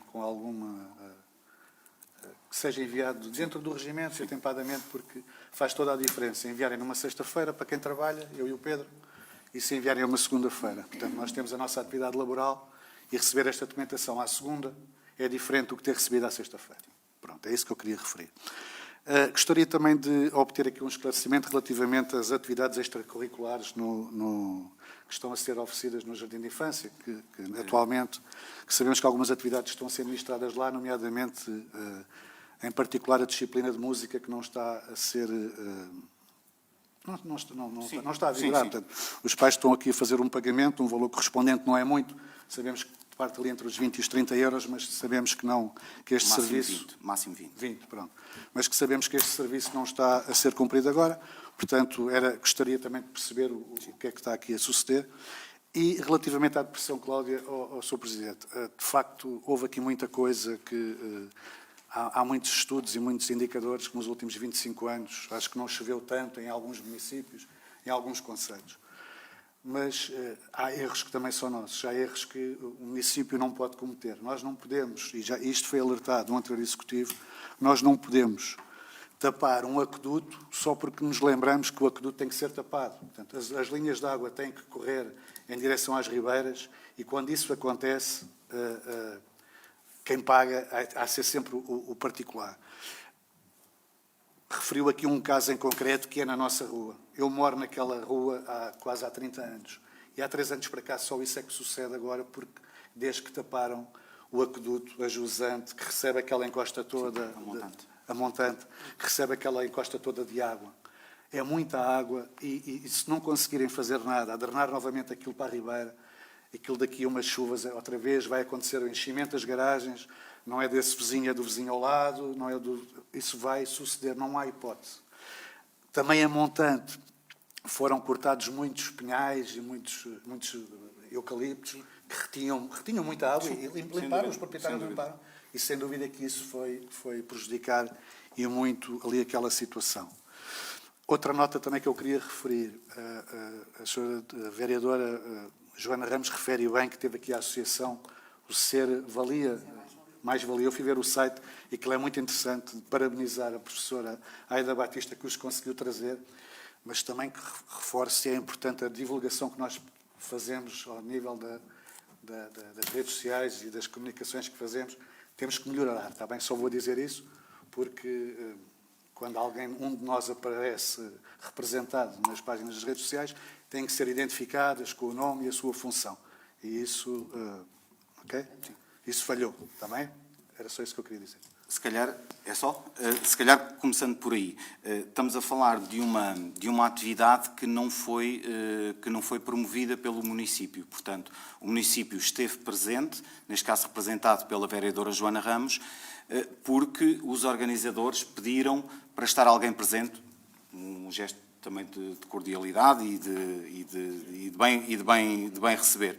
Speaker 5: que seja enviado dentro do regimento, atempadamente, porque faz toda a diferença. Enviarem numa sexta-feira para quem trabalha, eu e o Pedro, e se enviarem uma segunda-feira. Portanto, nós temos a nossa atividade laboral e receber esta documentação à segunda é diferente do que ter recebido à sexta-feira. Pronto, é isso que eu queria referir. Gostaria também de obter aqui um esclarecimento relativamente às atividades extracurriculares que estão a ser oferecidas no Jardim de Infância, que atualmente que sabemos que algumas atividades estão a ser ministradas lá, nomeadamente, em particular, a disciplina de música, que não está a ser... Não está a vigorar. Portanto, os pais estão aqui a fazer um pagamento, um valor correspondente, não é muito. Sabemos que parte ali entre os 20 e os 30 euros, mas sabemos que este serviço...
Speaker 1: Máximo 20.
Speaker 5: 20, pronto. Mas que sabemos que este serviço não está a ser cumprido agora. Portanto, gostaria também de perceber o que é que está aqui a suceder. E, relativamente à depressão, Cláudia, ao Sr. Presidente, de facto, houve aqui muita coisa que... Há muitos estudos e muitos indicadores que nos últimos 25 anos, acho que não choveu tanto em alguns municípios, em alguns concelhos. Mas há erros que também são nossos, há erros que o município não pode cometer. Nós não podemos, e já isto foi alertado no anterior Executivo, nós não podemos tapar um aqueduto só porque nos lembramos que o aqueduto tem que ser tapado. Portanto, as linhas de água têm que correr em direção às ribeiras e quando isso acontece, quem paga há de ser sempre o particular. Referiu aqui um caso em concreto que é na nossa rua. Eu moro naquela rua quase há 30 anos. E há 3 anos para cá só isso é que sucede agora, porque desde que taparam o aqueduto, a jusante, que recebe aquela encosta toda, a montante, que recebe aquela encosta toda de água. É muita água e se não conseguirem fazer nada, a drenar novamente aquilo para a ribeira, aquilo daqui a umas chuvas outra vez vai acontecer o enchimento das garagens, não é desse vizinho, é do vizinho ao lado, não é isso vai suceder, não há hipótese. Também a montante, foram cortados muitos pinhais e muitos eucaliptos que retinham muita água e limparam, os proprietários limparam. E sem dúvida que isso foi prejudicar e muito ali aquela situação. Outra nota também que eu queria referir, a senhora vereadora Joana Ramos refere bem que teve aqui a associação, o Ser Valia, Mais Valia. Eu fui ver o site e que é muito interessante, parabenizar a professora Aida Batista que os conseguiu trazer, mas também que reforce é importante a divulgação que nós fazemos ao nível das redes sociais e das comunicações que fazemos. Temos que melhorar, está bem? Só vou dizer isso, porque quando um de nós aparece representado nas páginas das redes sociais, têm que ser identificadas com o nome e a sua função. E isso, ok? Isso falhou, está bem? Era só isso que eu queria dizer.
Speaker 1: Se calhar, é só? Se calhar, começando por aí, estamos a falar de uma atividade que não foi promovida pelo município. Portanto, o município esteve presente, neste caso representado pela vereadora Joana Ramos, porque os organizadores pediram para estar alguém presente, um gesto também de cordialidade e de bem receber.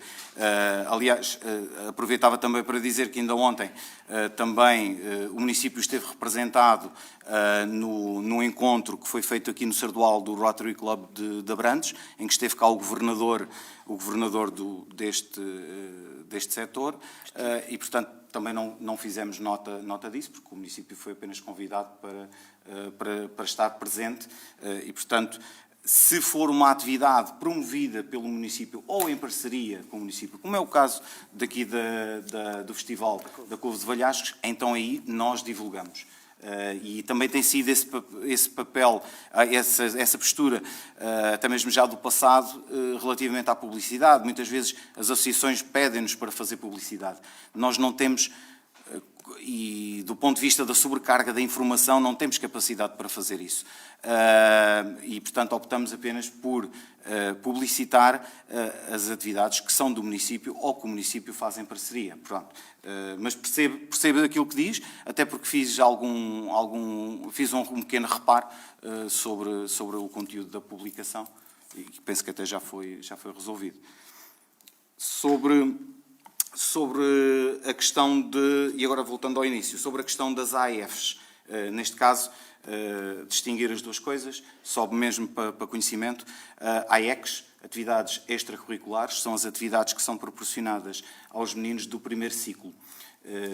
Speaker 1: Aliás, aproveitava também para dizer que ainda ontem também o município esteve representado no encontro que foi feito aqui no Sardual do Rotary Club de Abrantes, em que esteve cá o governador deste setor, e, portanto, também não fizemos nota disso, porque o município foi apenas convidado para estar presente e, portanto, se for uma atividade promovida pelo município ou em parceria com o município, como é o caso daqui do Festival da Couve de Valhascos, então aí nós divulgamos. E também tem sido esse papel, essa postura, até mesmo já do passado, relativamente à publicidade. Muitas vezes as associações pedem-nos para fazer publicidade. Nós não temos, e do ponto de vista da sobrecarga da informação, não temos capacidade para fazer isso. E, portanto, optamos apenas por publicitar as atividades que são do município ou que o município faz em parceria. Pronto. Mas percebo aquilo que diz, até porque fiz um pequeno reparo sobre o conteúdo da publicação e penso que até já foi resolvido. Sobre a questão e agora voltando ao início, sobre a questão das AEFs, neste caso, distinguir as duas coisas, só mesmo para conhecimento, AECs, atividades extracurriculares, são as atividades que são proporcionadas aos meninos do primeiro ciclo.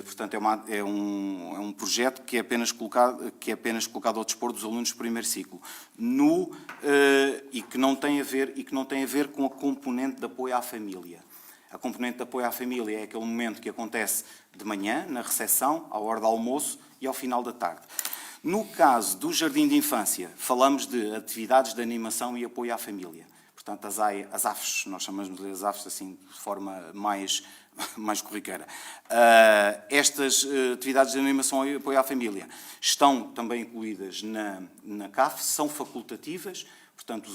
Speaker 1: Portanto, é um projeto que é apenas colocado ao dispor dos alunos do primeiro ciclo, e que não tem a ver com a componente de apoio à família. A componente de apoio à família é aquele momento que acontece de manhã, na recepção, à hora do almoço e ao final da tarde. No caso do Jardim de Infância, falamos de atividades de animação e apoio à família. Portanto, as AFs, nós chamamos de as AFs assim, de forma mais corriqueira. Estas atividades de animação e apoio à família estão também incluídas na CAF, são facultativas, portanto,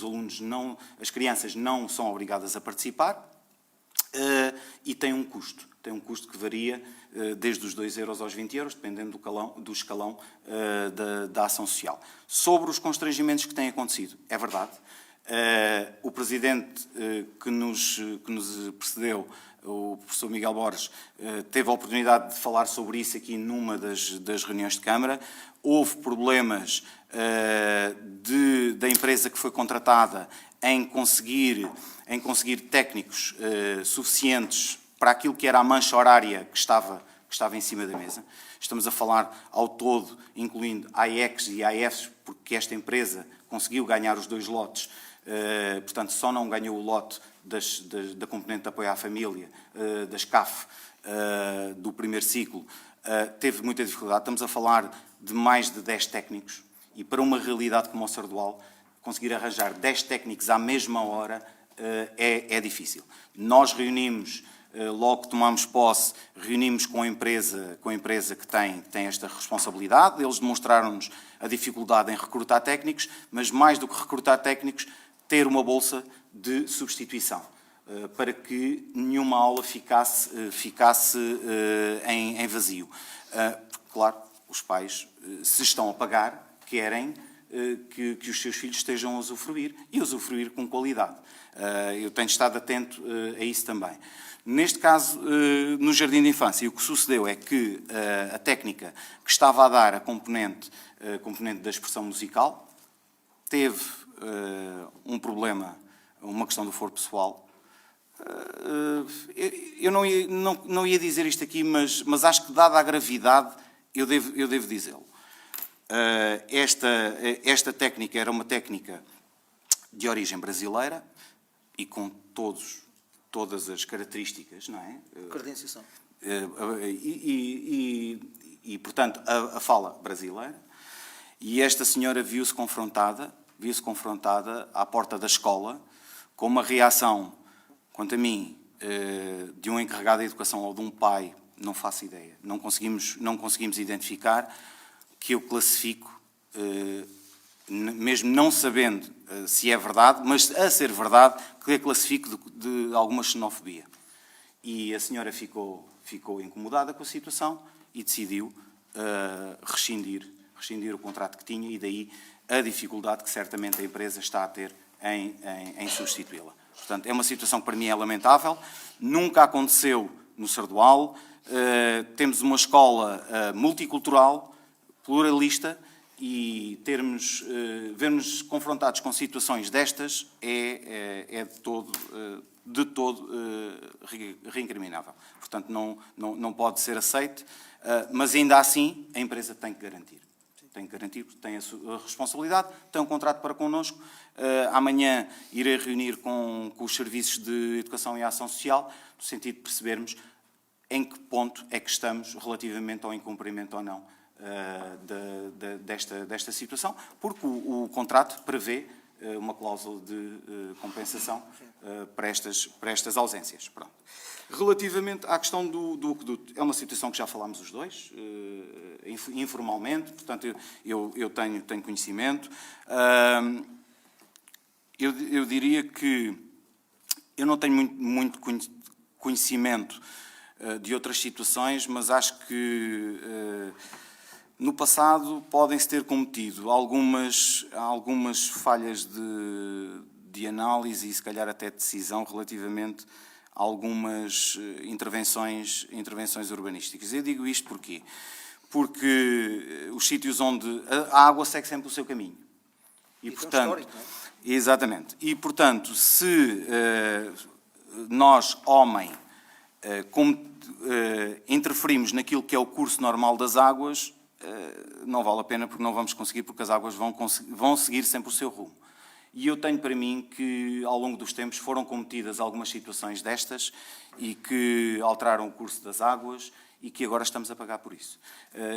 Speaker 1: as crianças não são obrigadas a participar. E tem um custo que varia desde os 2 € aos 20 €, dependendo do escalão da ação social. Sobre os constrangimentos que têm acontecido, é verdade, o presidente que nos precedeu, o professor Miguel Borges, teve a oportunidade de falar sobre isso aqui numa das reuniões de Câmara. Houve problemas da empresa que foi contratada em conseguir técnicos suficientes para aquilo que era a mancha horária que estava em cima da mesa. Estamos a falar ao todo, incluindo AECs e AFs, porque esta empresa conseguiu ganhar os 2 lotes, portanto só não ganhou o lote da componente de apoio à família, das CAF, do primeiro ciclo. Teve muita dificuldade. Estamos a falar de mais de 10 técnicos e para uma realidade como o Sardual, conseguir arranjar 10 técnicos à mesma hora é difícil. Nós reunimos, logo que tomamos posse, reunimos com a empresa que tem esta responsabilidade. Eles demonstraram-nos a dificuldade em recrutar técnicos, mas mais do que recrutar técnicos, ter uma bolsa de substituição, para que nenhuma aula ficasse em vazio. Claro, os pais, se estão a pagar, querem que os seus filhos estejam a usufruir e usufruir com qualidade. Eu tenho estado atento a isso também. Neste caso, no Jardim de Infância, o que sucedeu é que a técnica que estava a dar a componente da expressão musical teve um problema, uma questão do foro pessoal. Eu não ia dizer isto aqui, mas acho que, dada a gravidade, eu devo dizê-lo. Esta técnica era uma técnica de origem brasileira e com todas as características, não é?
Speaker 4: Credenciação.
Speaker 1: E portanto, a fala brasileira. E esta senhora viu-se confrontada à porta da escola com uma reação, quanto a mim, de um encarregado de educação ou de um pai, não faço ideia. Não conseguimos identificar, que eu classifico, mesmo não sabendo se é verdade, mas a ser verdade, que eu classifico de alguma xenofobia. E a senhora ficou incomodada com a situação e decidiu rescindir o contrato que tinha, e daí a dificuldade que certamente a empresa está a ter em substituí-la. Portanto, é uma situação que para mim é lamentável, nunca aconteceu no Sardual. Temos uma escola multicultural, pluralista, e vermos confrontados com situações destas é de todo reincriminável. Portanto, não pode ser aceito, mas ainda assim a empresa tem que garantir. Tem que garantir, porque tem a sua responsabilidade, tem um contrato para connosco. Amanhã irei reunir com os serviços de Educação e Ação Social, no sentido de percebermos em que ponto é que estamos relativamente ao incumprimento ou não desta situação, porque o contrato prevê uma cláusula de compensação para estas ausências. Pronto. Relativamente à questão do aqueduto, é uma situação que já falámos os dois, informalmente, portanto eu tenho conhecimento. Eu diria que eu não tenho muito conhecimento de outras situações, mas acho que no passado podem-se ter cometido algumas falhas de análise e se calhar até de decisão relativamente a algumas intervenções urbanísticas. Eu digo isto porquê? Porque os sítios onde a água segue sempre o seu caminho. E portanto,
Speaker 4: histórico, não é?
Speaker 1: Exatamente. E portanto, se nós, homem, interferimos naquilo que é o curso normal das águas, não vale a pena, porque não vamos conseguir, porque as águas vão seguir sempre o seu rumo. E eu tenho para mim que, ao longo dos tempos, foram cometidas algumas situações destas e que alteraram o curso das águas e que agora estamos a pagar por isso.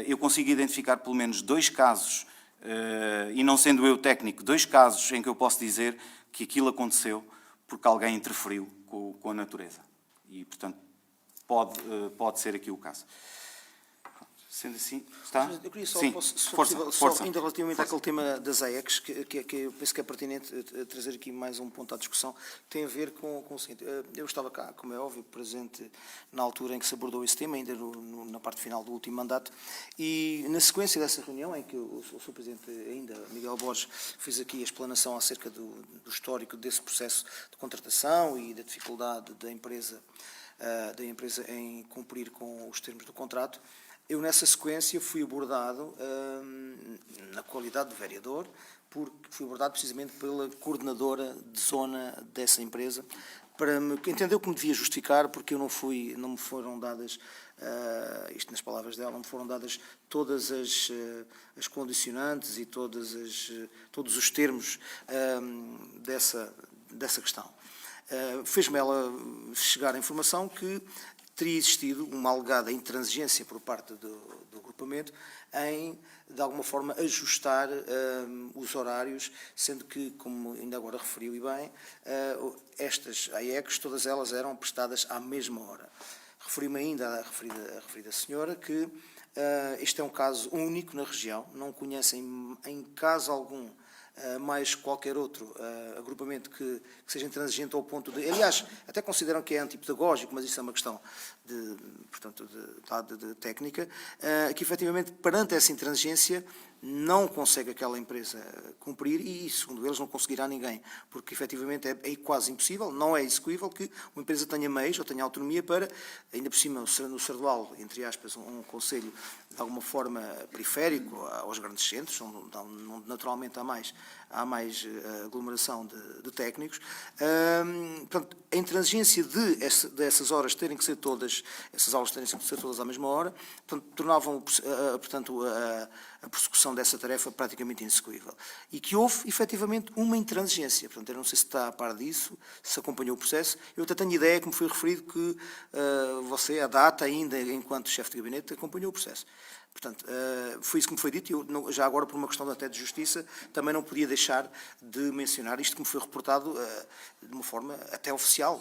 Speaker 1: Eu consigo identificar pelo menos 2 casos, e não sendo eu técnico, 2 casos em que eu posso dizer que aquilo aconteceu porque alguém interferiu com a natureza. E, portanto, pode ser aqui o caso. Sendo assim, está?
Speaker 4: Eu queria só,
Speaker 1: Sim,
Speaker 4: se for
Speaker 1: força,
Speaker 4: possível,
Speaker 1: força.
Speaker 4: só ainda relativamente àquele tema das AECs, que eu penso que é pertinente trazer aqui mais um ponto à discussão, tem a ver com o seguinte. Eu estava cá, como é óbvio, presente na altura em que se abordou esse tema, ainda na parte final do último mandato, e na sequência dessa reunião, em que o Sr. Presidente ainda, Miguel Borges, fez aqui a explanação acerca do histórico desse processo de contratação e da dificuldade da empresa em cumprir com os termos do contrato. Eu, nessa sequência, fui abordado na qualidade de vereador, porque fui abordado precisamente pela coordenadora de zona dessa empresa, para me entendeu que me devia justificar, porque não me foram dadas, isto nas palavras dela, não me foram dadas todas as condicionantes e todos os termos dessa questão. Fez-me ela chegar a informação que teria existido uma alegada intransigência por parte do agrupamento em, de alguma forma, ajustar os horários, sendo que, como ainda agora referiu e bem, estas AECs, todas elas eram prestadas à mesma hora. Referi-me ainda à referida senhora que este é um caso único na região, não conhecem em caso algum mais qualquer outro agrupamento que seja intransigente ao ponto de... Aliás, até consideram que é antipedagógico, mas isso é uma questão de técnica, que efetivamente, perante essa intransigência, não consegue aquela empresa cumprir e, segundo eles, não conseguirá ninguém, porque efetivamente é quase impossível, não é execuível que uma empresa tenha meios ou tenha autonomia para, ainda por cima, no Sardual, entre aspas, um concelho de alguma forma periférico aos grandes centros, onde naturalmente há mais aglomeração de técnicos. Portanto, a intransigência dessas horas terem que ser todas, essas aulas terem que ser todas à mesma hora, portanto, tornavam a persecução dessa tarefa praticamente inexecuível. E que houve, efetivamente, uma intransigência. Portanto, eu não sei se está a par disso, se acompanhou o processo. Eu até tenho ideia, como foi referido, que você, a data ainda, enquanto chefe de gabinete, acompanhou o processo. Portanto, foi isso que me foi dito e eu, já agora, por uma questão até de justiça, também não podia deixar de mencionar isto que me foi reportado de uma forma até oficial.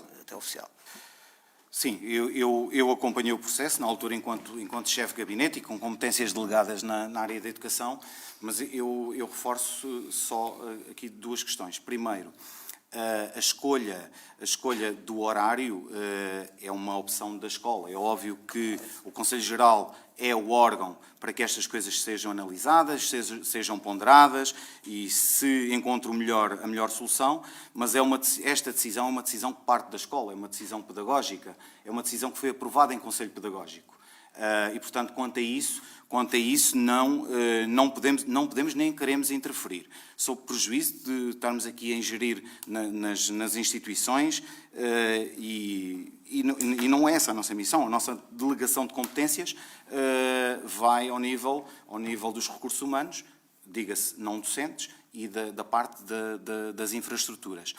Speaker 1: Sim, eu acompanhei o processo, na altura, enquanto chefe de gabinete e com competências delegadas na área da educação, mas eu reforço só aqui duas questões. Primeiro, a escolha do horário é uma opção da escola. É óbvio que o Conselho Geral é o órgão para que estas coisas sejam analisadas, sejam ponderadas e se encontre a melhor solução, mas esta decisão é uma decisão que parte da escola, é uma decisão pedagógica, é uma decisão que foi aprovada em Conselho Pedagógico. E, portanto, quanto a isso não podemos nem queremos interferir, sob prejuízo de estarmos aqui a ingerir nas instituições e não é essa a nossa missão. A nossa delegação de competências vai ao nível dos recursos humanos, diga-se não docentes, e da parte das infraestruturas.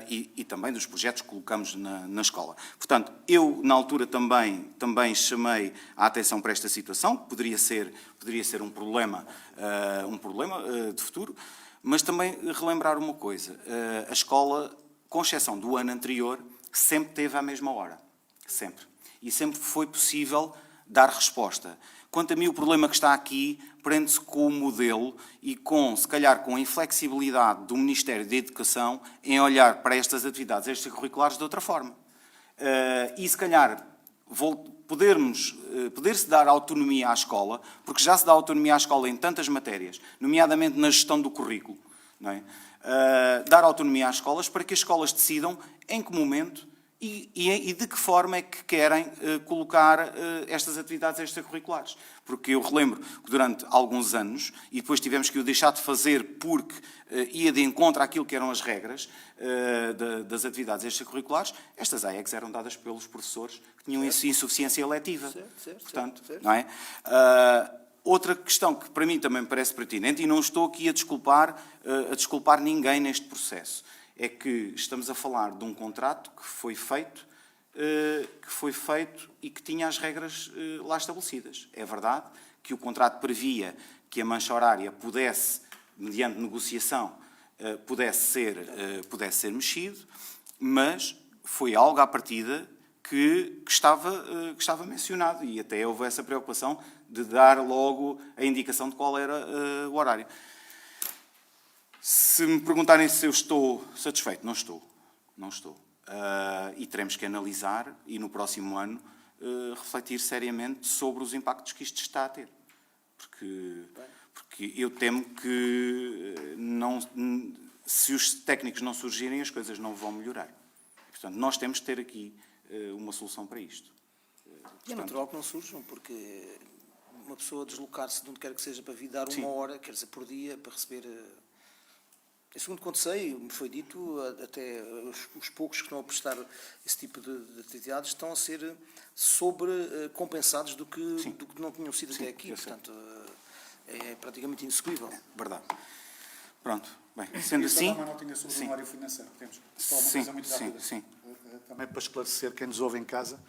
Speaker 1: E também dos projetos que colocamos na escola. Portanto, eu, na altura, também chamei a atenção para esta situação, que poderia ser um problema de futuro, mas também relembrar uma coisa. A escola, com exceção do ano anterior, sempre teve à mesma hora. Sempre. E sempre foi possível dar resposta. Quanto a mim, o problema que está aqui prende-se com o modelo e se calhar, com a inflexibilidade do Ministério da Educação em olhar para estas atividades extracurriculares de outra forma. E, se calhar, poder-se dar autonomia à escola, porque já se dá autonomia à escola em tantas matérias, nomeadamente na gestão do currículo, não é? Dar autonomia às escolas para que as escolas decidam em que momento e de que forma é que querem colocar estas atividades extracurriculares. Porque eu relembro que durante alguns anos, e depois tivemos que o deixar de fazer porque ia de encontro àquilo que eram as regras das atividades extracurriculares, estas AECs eram dadas pelos professores que tinham insuficiência letiva. Portanto, não é? Outra questão que para mim também me parece pertinente, e não estou aqui a desculpar ninguém neste processo, é que estamos a falar de um contrato que foi feito e que tinha as regras lá estabelecidas. É verdade que o contrato previa que a mancha horária pudesse, mediante negociação, pudesse ser mexido, mas foi algo à partida que estava mencionado e até houve essa preocupação de dar logo a indicação de qual era o horário. Se me perguntarem se eu estou satisfeito, não estou. E teremos que analisar e no próximo ano refletir seriamente sobre os impactos que isto está a ter. Porque eu temo que se os técnicos não surgirem, as coisas não vão melhorar. Portanto, nós temos que ter aqui uma solução para isto.
Speaker 4: E é natural que não surjam, porque uma pessoa deslocar-se de onde quer que seja para vir dar uma hora, quer dizer, por dia, para receber... Segundo quanto sei, me foi dito, até os poucos que estão a prestar esse tipo de atividades estão a ser sobrecompensados do que não tinham sido até aqui. Portanto, é praticamente inexecuível.
Speaker 1: Verdade. Pronto. Bem, sendo assim...
Speaker 5: uma notinha sobre o anuário financeiro. Temos só uma coisa muito rápida.
Speaker 1: Sim.
Speaker 5: Também para esclarecer quem nos ouve em casa,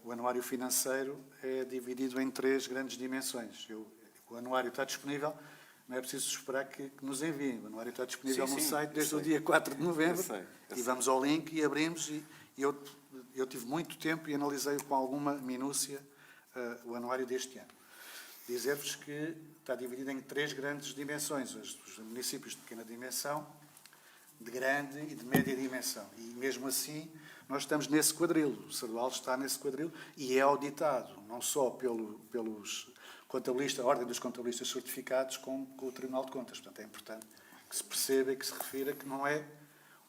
Speaker 5: o anuário financeiro é dividido em 3 grandes dimensões. O anuário está disponível, não é preciso esperar que nos enviem. O anuário está disponível no site desde o dia 4 de novembro. E vamos ao link e abrimos. E eu tive muito tempo e analisei com alguma minúcia o anuário deste ano. Dizer-vos que está dividido em 3 grandes dimensões. Os municípios de pequena dimensão, de grande e de média dimensão. E mesmo assim, nós estamos nesse quadrilo. O Sardual está nesse quadrilo e é auditado, não só pelos contabilista, a Ordem dos Contabilistas Certificados com o Tribunal de Contas. Portanto, é importante que se perceba e que se refira que não é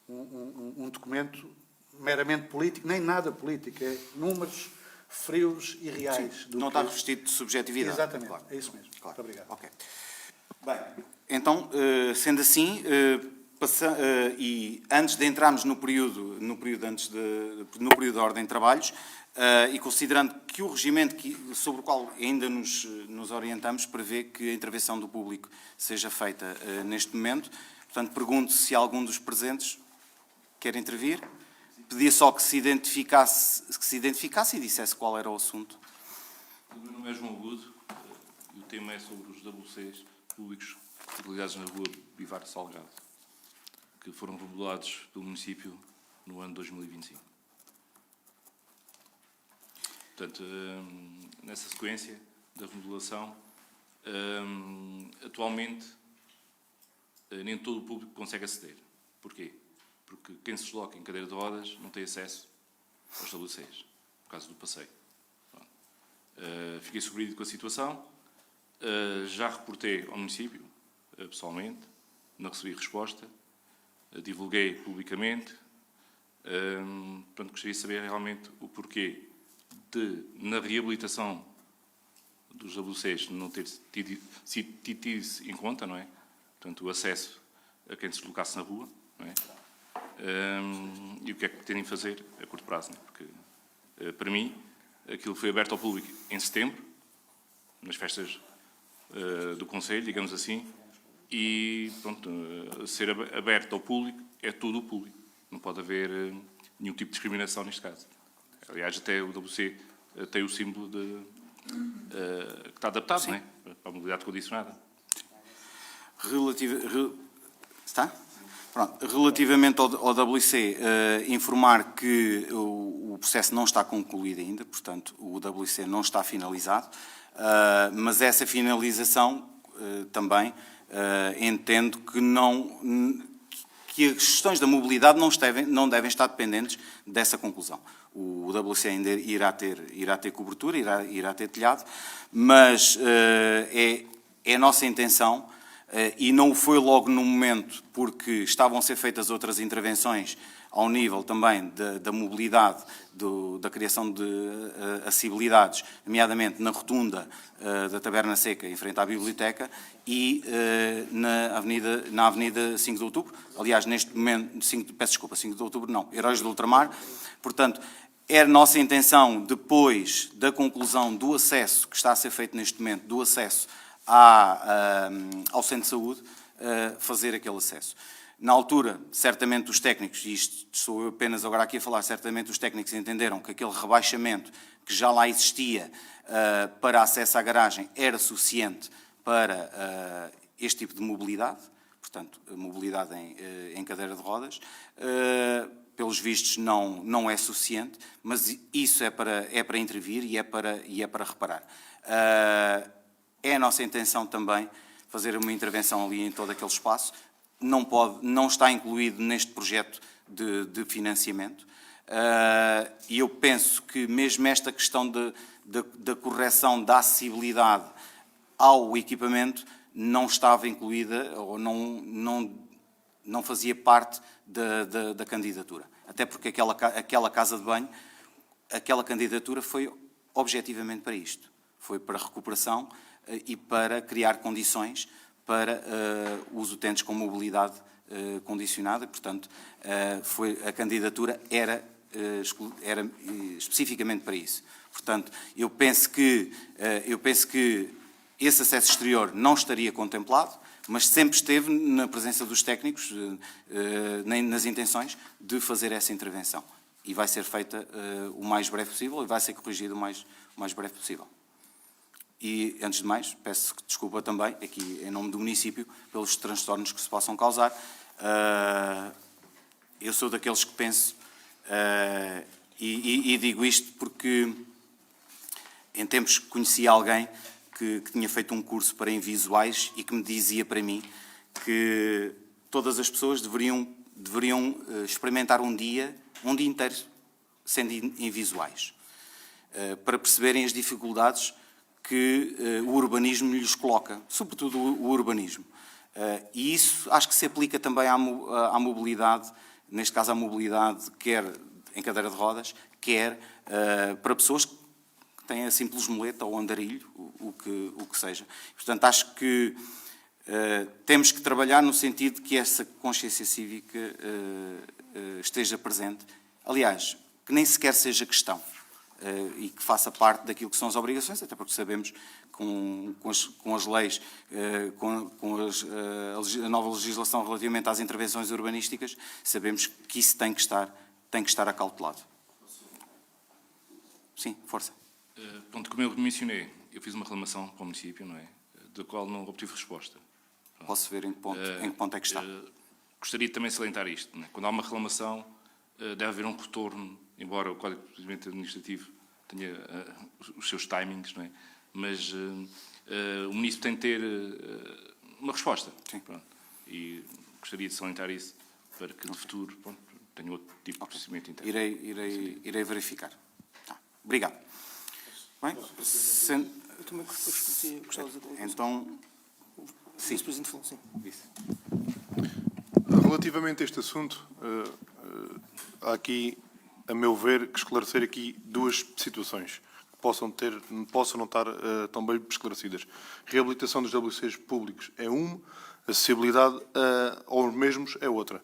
Speaker 5: um documento meramente político, nem nada político, é números frios e reais.
Speaker 1: Não está revestido de subjetividade.
Speaker 5: Exatamente,
Speaker 1: Claro.
Speaker 5: é isso mesmo.
Speaker 1: Claro.
Speaker 5: Muito obrigado.
Speaker 1: Ok. Bem, então, sendo assim, e antes de entrarmos no período da ordem de trabalhos, e considerando que o regimento sobre o qual ainda nos orientamos prevê que a intervenção do público seja feita neste momento, portanto, pergunto se algum dos presentes quer intervir. Pedia só que se identificasse e dissesse qual era o assunto.
Speaker 6: O meu nome é João Agudo e o tema é sobre os WCs públicos localizados na rua Bivar Salgado, que foram remodelados pelo município no ano 2025. Portanto, nessa sequência da remodelação, atualmente nem todo o público consegue aceder. Porquê? Porque quem se desloca em cadeira de rodas não tem acesso aos WCs, por causa do passeio. Fiquei surpreendido com a situação, já reportei ao município, pessoalmente, não recebi resposta, divulguei publicamente, portanto, gostaria de saber realmente o porquê de, na reabilitação dos WCs, não ter tido isso em conta, não é? Portanto, o acesso a quem se deslocasse na rua, não é? E o que é que pretendem fazer a curto prazo, não é? Porque, para mim, aquilo foi aberto ao público em setembro, nas festas do Conselho, digamos assim, e pronto, ser aberto ao público é todo o público. Não pode haver nenhum tipo de discriminação neste caso. Aliás, até o WC tem o símbolo que está adaptado, não é? Para a mobilidade condicionada.
Speaker 1: Está? Pronto. Relativamente ao WC, informar que o processo não está concluído ainda, portanto, o WC não está finalizado, mas essa finalização também entendo que as questões da mobilidade não devem estar dependentes dessa conclusão. O WC ainda irá ter cobertura, irá ter telhado, mas é a nossa intenção, e não foi logo no momento, porque estavam a ser feitas outras intervenções ao nível também da mobilidade, da criação de acessibilidades, nomeadamente na rotunda da Taberna Seca, em frente à biblioteca, e na Avenida 5 de Outubro. Aliás, neste momento, 5 de Outubro não, Heróis do Ultramar. Portanto, é a nossa intenção, depois da conclusão do acesso, que está a ser feito neste momento, do acesso ao Centro de Saúde, fazer aquele acesso. Na altura, certamente os técnicos, e isto sou eu apenas agora aqui a falar, certamente os técnicos entenderam que aquele rebaixamento que já lá existia para acesso à garagem era suficiente para este tipo de mobilidade, portanto, mobilidade em cadeira de rodas. Pelos vistos não é suficiente, mas isso é para intervir e é para reparar. É a nossa intenção também fazer uma intervenção ali em todo aquele espaço. Não está incluído neste projeto de financiamento. E eu penso que mesmo esta questão da correção da acessibilidade ao equipamento não estava incluída ou não fazia parte da candidatura. Até porque aquela casa de banho, aquela candidatura foi objetivamente para isto. Foi para recuperação e para criar condições para os utentes com mobilidade condicionada. E, portanto, a candidatura era especificamente para isso. Portanto, eu penso que esse acesso exterior não estaria contemplado, mas sempre esteve na presença dos técnicos, nas intenções de fazer essa intervenção. E vai ser feita o mais breve possível e vai ser corrigida o mais breve possível. E, antes de mais, peço desculpa também, aqui em nome do município, pelos transtornos que se possam causar. Eu sou daqueles que penso, e digo isto porque em tempos conheci alguém que tinha feito um curso para invisuais e que me dizia para mim que todas as pessoas deveriam experimentar um dia inteiro sendo invisuais, para perceberem as dificuldades que o urbanismo lhes coloca, sobretudo o urbanismo. E isso acho que se aplica também à mobilidade, neste caso à mobilidade quer em cadeira de rodas, quer para pessoas que têm a simples muleta ou andarilho, o que seja. Portanto, acho que temos que trabalhar no sentido de que essa consciência cívica esteja presente. Aliás, que nem sequer seja questão e que faça parte daquilo que são as obrigações, até porque sabemos com as leis, a nova legislação relativamente às intervenções urbanísticas, sabemos que isso tem que estar acautelado. Sim, força.
Speaker 6: Pronto, como eu mencionei, eu fiz uma reclamação para o município, não é? Da qual não obtive resposta.
Speaker 1: Posso ver em que ponto é que está.
Speaker 6: Gostaria também de salientar isto, não é? Quando há uma reclamação, deve haver um retorno, embora o Código de Procedimento Administrativo tenha os seus timings, não é? Mas o município tem de ter uma resposta.
Speaker 1: Sim.
Speaker 6: Pronto. E gostaria de salientar isso para que no futuro tenha outro tipo de procedimento interno.
Speaker 1: Irei verificar. Obrigado. Bem,
Speaker 4: Eu também gostava de...
Speaker 1: então, sim.
Speaker 4: Vice-Presidente falou, sim.
Speaker 2: Relativamente a este assunto, há aqui, a meu ver, que esclarecer aqui duas situações que possam não estar tão bem esclarecidas. Reabilitação dos WCs públicos é uma, acessibilidade aos mesmos é outra.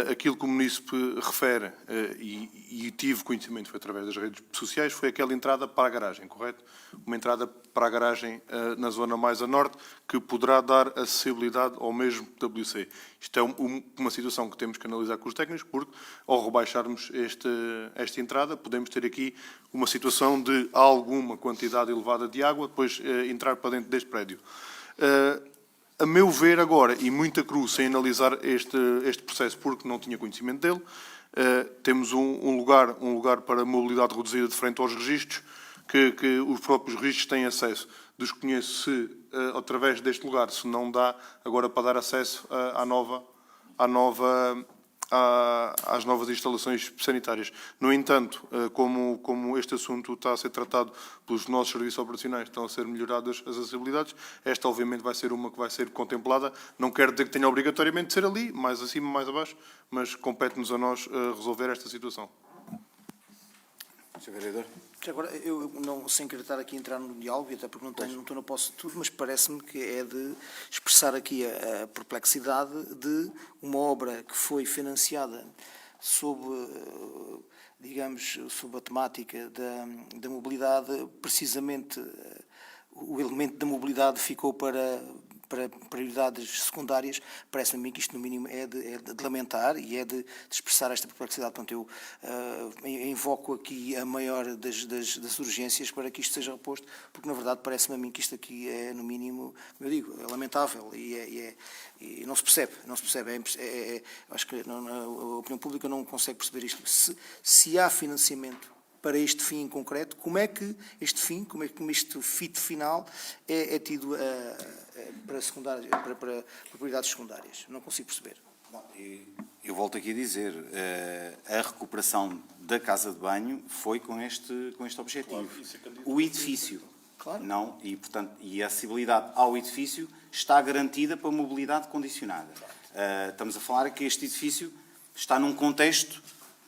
Speaker 2: Aquilo que o munícipe refere, e tive conhecimento, foi através das redes sociais, foi aquela entrada para a garagem, correto? Uma entrada para a garagem na zona mais a norte, que poderá dar acessibilidade ao mesmo WC. Isto é uma situação que temos que analisar com os técnicos, porque ao rebaixarmos esta entrada, podemos ter aqui uma situação de alguma quantidade elevada de água, depois entrar para dentro deste prédio. A meu ver agora, e muita cruz sem analisar este processo porque não tinha conhecimento dele, temos um lugar para mobilidade reduzida de frente aos registros, que os próprios registros têm acesso. Desconheço se, através deste lugar, se não dá agora para dar acesso às novas instalações sanitárias. No entanto, como este assunto está a ser tratado pelos nossos serviços operacionais, estão a ser melhoradas as acessibilidades, esta obviamente vai ser uma que vai ser contemplada. Não quero dizer que tenha obrigatoriamente de ser ali, mais acima, mais abaixo, mas compete-nos a nós resolver esta situação.
Speaker 1: Sr. Vereador.
Speaker 4: Agora, eu não, sem querer estar aqui a entrar no diálogo, e até porque não estou na posse de tudo, mas parece-me que é de expressar aqui a perplexidade de uma obra que foi financiada sob, digamos, sob a temática da mobilidade, precisamente o elemento da mobilidade ficou para prioridades secundárias. Parece-me a mim que isto, no mínimo, é de lamentar e é de expressar esta perplexidade. Portanto, eu invoco aqui a maior das urgências para que isto seja reposto, porque, na verdade, parece-me a mim que isto aqui é, no mínimo, como eu digo, é lamentável e não se percebe. Acho que a opinião pública não consegue perceber isto. Se há financiamento para este fim em concreto, como é que este fim, como este fito final é tido para prioridades secundárias? Não consigo perceber.
Speaker 1: Eu volto aqui a dizer, a recuperação da casa de banho foi com este objetivo. O edifício,
Speaker 4: Claro.
Speaker 1: não, e, portanto, a acessibilidade ao edifício está garantida para mobilidade condicionada. Estamos a falar que este edifício está num contexto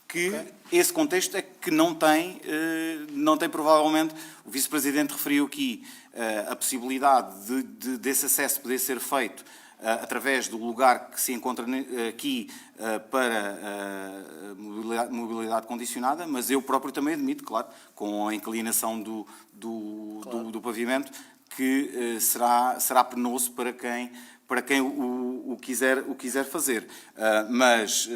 Speaker 1: que esse contexto é que não tem provavelmente, o Vice-Presidente referiu aqui a possibilidade desse acesso poder ser feito através do lugar que se encontra aqui para mobilidade condicionada, mas eu próprio também admito, claro, com a inclinação do pavimento, que será penoso para quem o quiser fazer. Mas,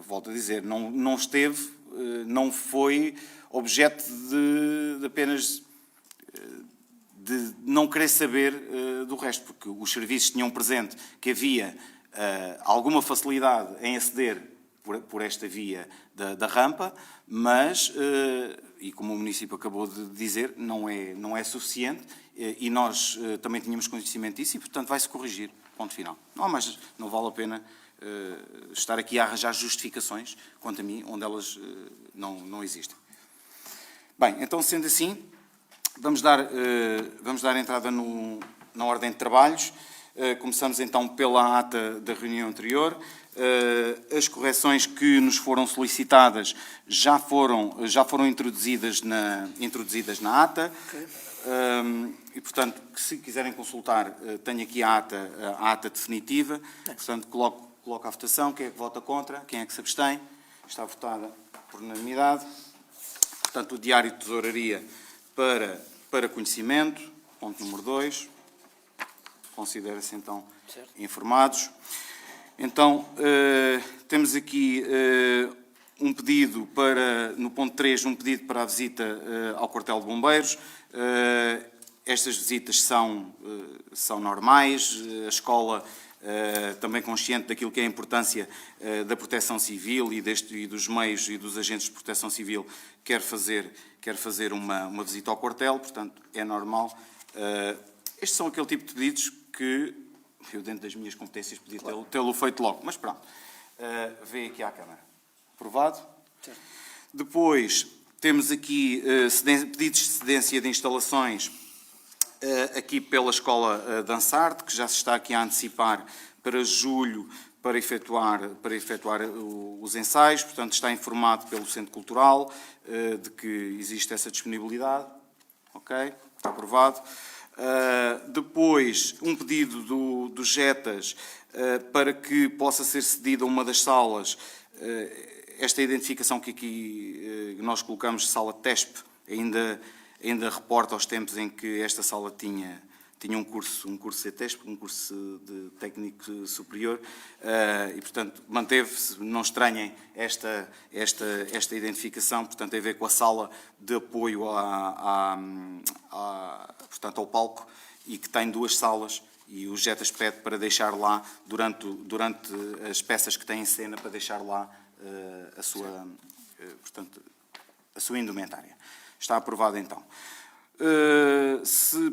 Speaker 1: volto a dizer, não foi objeto de apenas de não querer saber do resto, porque os serviços tinham presente que havia alguma facilidade em aceder por esta via da rampa, mas, e como o município acabou de dizer, não é suficiente, e nós também tínhamos conhecimento disso e, portanto, vai-se corrigir. Ponto final. Mas não vale a pena estar aqui a arranjar justificações, quanto a mim, onde elas não existem. Bem, então, sendo assim, Vamos dar entrada na ordem de trabalhos. Começamos então pela ata da reunião anterior. As correções que nos foram solicitadas já foram introduzidas na ata. E, portanto, se quiserem consultar, tenho aqui a ata definitiva. Portanto, coloco à votação. Quem é que vota contra? Quem é que se abstém? Está votada por unanimidade. Portanto, o Diário de Tesouraria para conhecimento. Ponto número 2. Considera-se, então, informados. Então, temos aqui um pedido no ponto 3, um pedido para a visita ao quartel de bombeiros. Estas visitas são normais. A escola, também consciente daquilo que é a importância da proteção civil e dos meios e dos agentes de proteção civil, quer fazer uma visita ao quartel, portanto, é normal. Estes são aquele tipo de pedidos que eu, dentro das minhas competências, podia tê-lo feito logo, mas pronto. Vê aqui à Câmara. Aprovado? Certo. Depois, temos aqui pedidos de cedência de instalações aqui pela Escola Dançarte, que já se está aqui a antecipar para julho para efetuar os ensaios. Portanto, está informado pelo Centro Cultural de que existe essa disponibilidade. Ok? Está aprovado. Depois, um pedido do JETAS para que possa ser cedida uma das salas. Esta identificação que aqui nós colocamos, sala TESP, ainda reporta aos tempos em que esta sala tinha um curso CETESP, um curso de técnico superior, e, portanto, manteve-se, não estranhem esta identificação, portanto, tem a ver com a sala de apoio portanto, ao palco, e que tem 2 salas, e o JETAS pede para deixar lá, durante as peças que têm em cena, para deixar lá a sua indumentária. Está aprovado, então.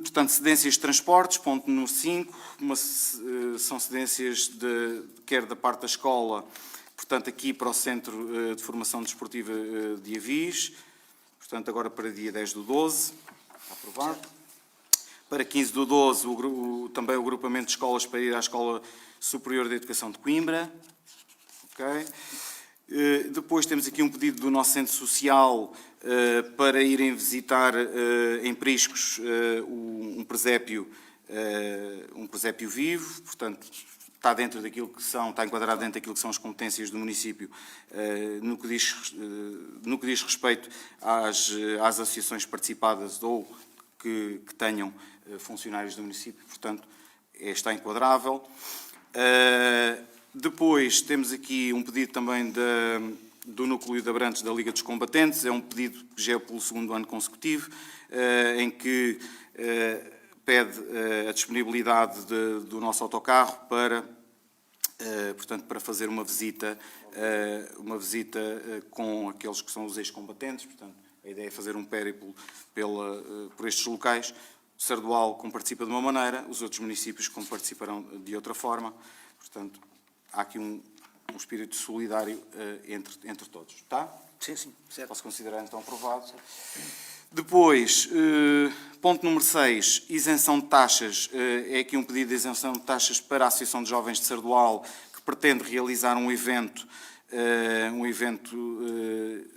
Speaker 1: Portanto, cedências de transportes, ponto número 5, são cedências quer da parte da escola, portanto, aqui para o Centro de Formação Desportiva de Avis, portanto, agora para dia 10/12, está aprovado. Para 15/12, também o agrupamento de escolas para ir à Escola Superior de Educação de Coimbra. Ok. Depois temos aqui um pedido do nosso Centro Social para irem visitar em Priscos um presépio vivo, portanto, está enquadrado dentro daquilo que são as competências do município no que diz respeito às associações participadas ou que tenham funcionários do município, portanto, está enquadrável. Depois temos aqui um pedido também do Núcleo de Abrantes da Liga dos Combatentes, é um pedido que já é pelo 2º ano consecutivo, em que pede a disponibilidade do nosso autocarro portanto, para fazer uma visita com aqueles que são os ex-combatentes. Portanto, a ideia é fazer um périplo por estes locais. O Sardual, como participa de uma maneira, os outros municípios como participarão de outra forma. Portanto, há aqui um espírito solidário entre todos. Está?
Speaker 4: Sim, certo.
Speaker 1: Posso considerar, então, aprovado. Depois, ponto número 6, isenção de taxas. É aqui um pedido de isenção de taxas para a Associação de Jovens de Sardual, que pretende realizar um evento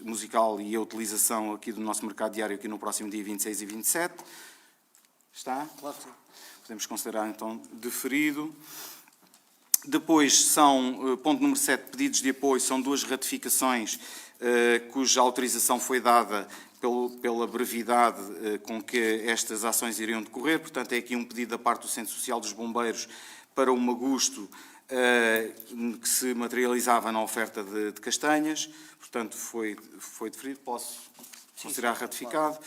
Speaker 1: musical e a utilização aqui do nosso mercado diário aqui no próximo dia 26 e 27. Está?
Speaker 4: Claro que sim.
Speaker 1: Podemos considerar, então, deferido. Depois são, ponto número 7, pedidos de apoio, são 2 ratificações cuja autorização foi dada pela brevidade com que estas ações iriam decorrer. Portanto, é aqui um pedido da parte do Centro Social dos Bombeiros para o Magusto, que se materializava na oferta de castanhas. Portanto, foi deferido, posso considerar ratificado.